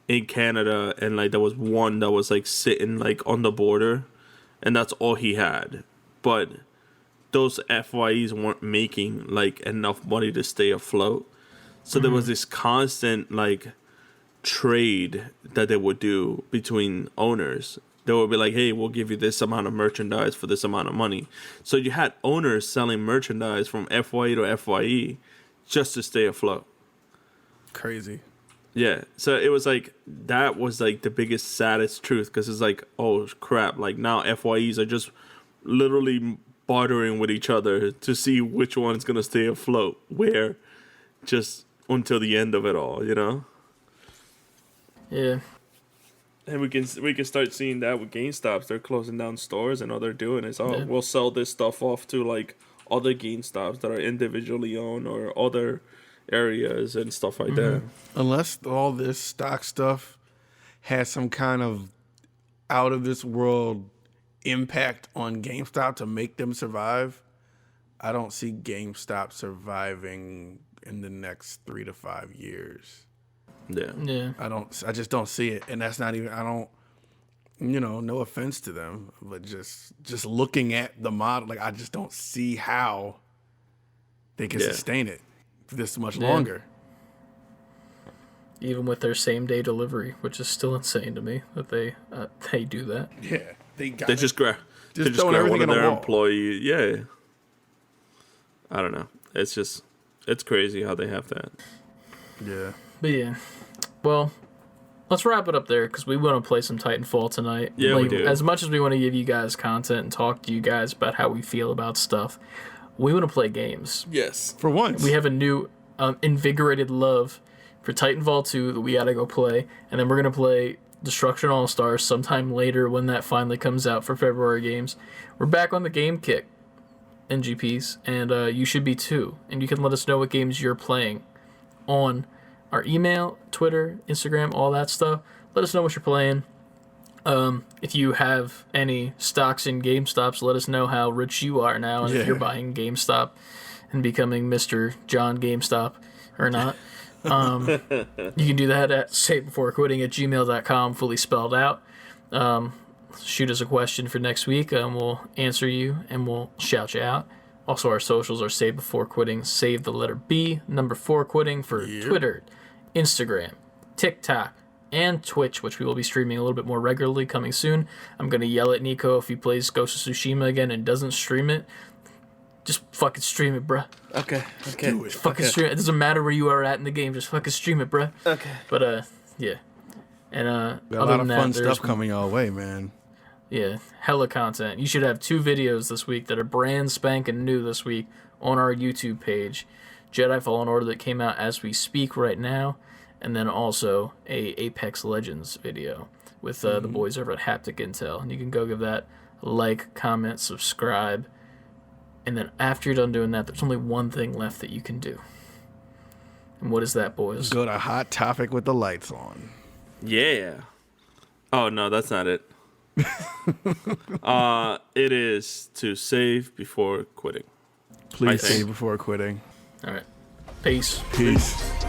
in Canada, and like there was one that was like sitting like on the border, and that's all he had. But those FYEs weren't making like enough money to stay afloat. So there was this constant like trade that they would do between owners. They would be like, hey, we'll give you this amount of merchandise for this amount of money. So you had owners selling merchandise from FYE to FYE just to stay afloat. Crazy. Yeah, so it was like, that was like the biggest, saddest truth, because it's like, oh crap, like now FYEs are just literally bartering with each other to see which one's gonna stay afloat where, just until the end of it all, you know? Yeah, And we can start seeing that with GameStops. They're closing down stores, and all they're doing is, we'll sell this stuff off to like other GameStops that are individually owned or other areas and stuff like that. Unless all this stock stuff has some kind of out of this world impact on GameStop to make them survive, I don't see GameStop surviving in the next 3 to 5 years. Yeah. yeah. I just don't see it. And that's not even, I don't, no offense to them, but just looking at the model, like, I just don't see how they can sustain it for this much longer. Even with their same day delivery, which is still insane to me that they do that. Yeah. They just grab one everything of in a their wall. employees. Yeah. I don't know. It's crazy how they have that. Yeah. But yeah, well, let's wrap it up there because we want to play some Titanfall tonight. Yeah, we do. As much as we want to give you guys content and talk to you guys about how we feel about stuff, we want to play games. Yes. For once. We have a new invigorated love for Titanfall 2 that we gotta go play, and then we're gonna play Destruction All-Stars sometime later when that finally comes out for February games. We're back on the game kick, NGPs, and you should be too. And you can let us know what games you're playing on our email, Twitter, Instagram, all that stuff. Let us know what you're playing. If you have any stocks in GameStops, let us know how rich you are now, and if you're buying GameStop and becoming Mr. John GameStop or not. You can do that at savebeforequitting@gmail.com, fully spelled out. Shoot us a question for next week, and we'll answer you, and we'll shout you out. Also, our socials are Save Before Quitting, save the letter B, number 4 quitting for Twitter, Instagram, TikTok, and Twitch, which we will be streaming a little bit more regularly coming soon. I'm going to yell at Nico if he plays Ghost of Tsushima again and doesn't stream it. Just fucking stream it, bruh. Okay. Fucking stream it. It doesn't matter where you are at in the game. Just fucking stream it, bruh. Okay. But, yeah. And, Got a lot of fun stuff coming our way, man. Yeah, hella content. You should have 2 videos this week that are brand spanking new this week on our YouTube page. Jedi Fallen Order that came out as we speak right now, and then also a Apex Legends video with the boys over at Haptic Intel. And you can go give that a like, comment, subscribe. And then after you're done doing that, there's only one thing left that you can do. And what is that, boys? Go to Hot Topic with the lights on. Yeah. Oh, no, that's not it. It is to save before quitting. Please save before quitting. All right. Peace. Peace.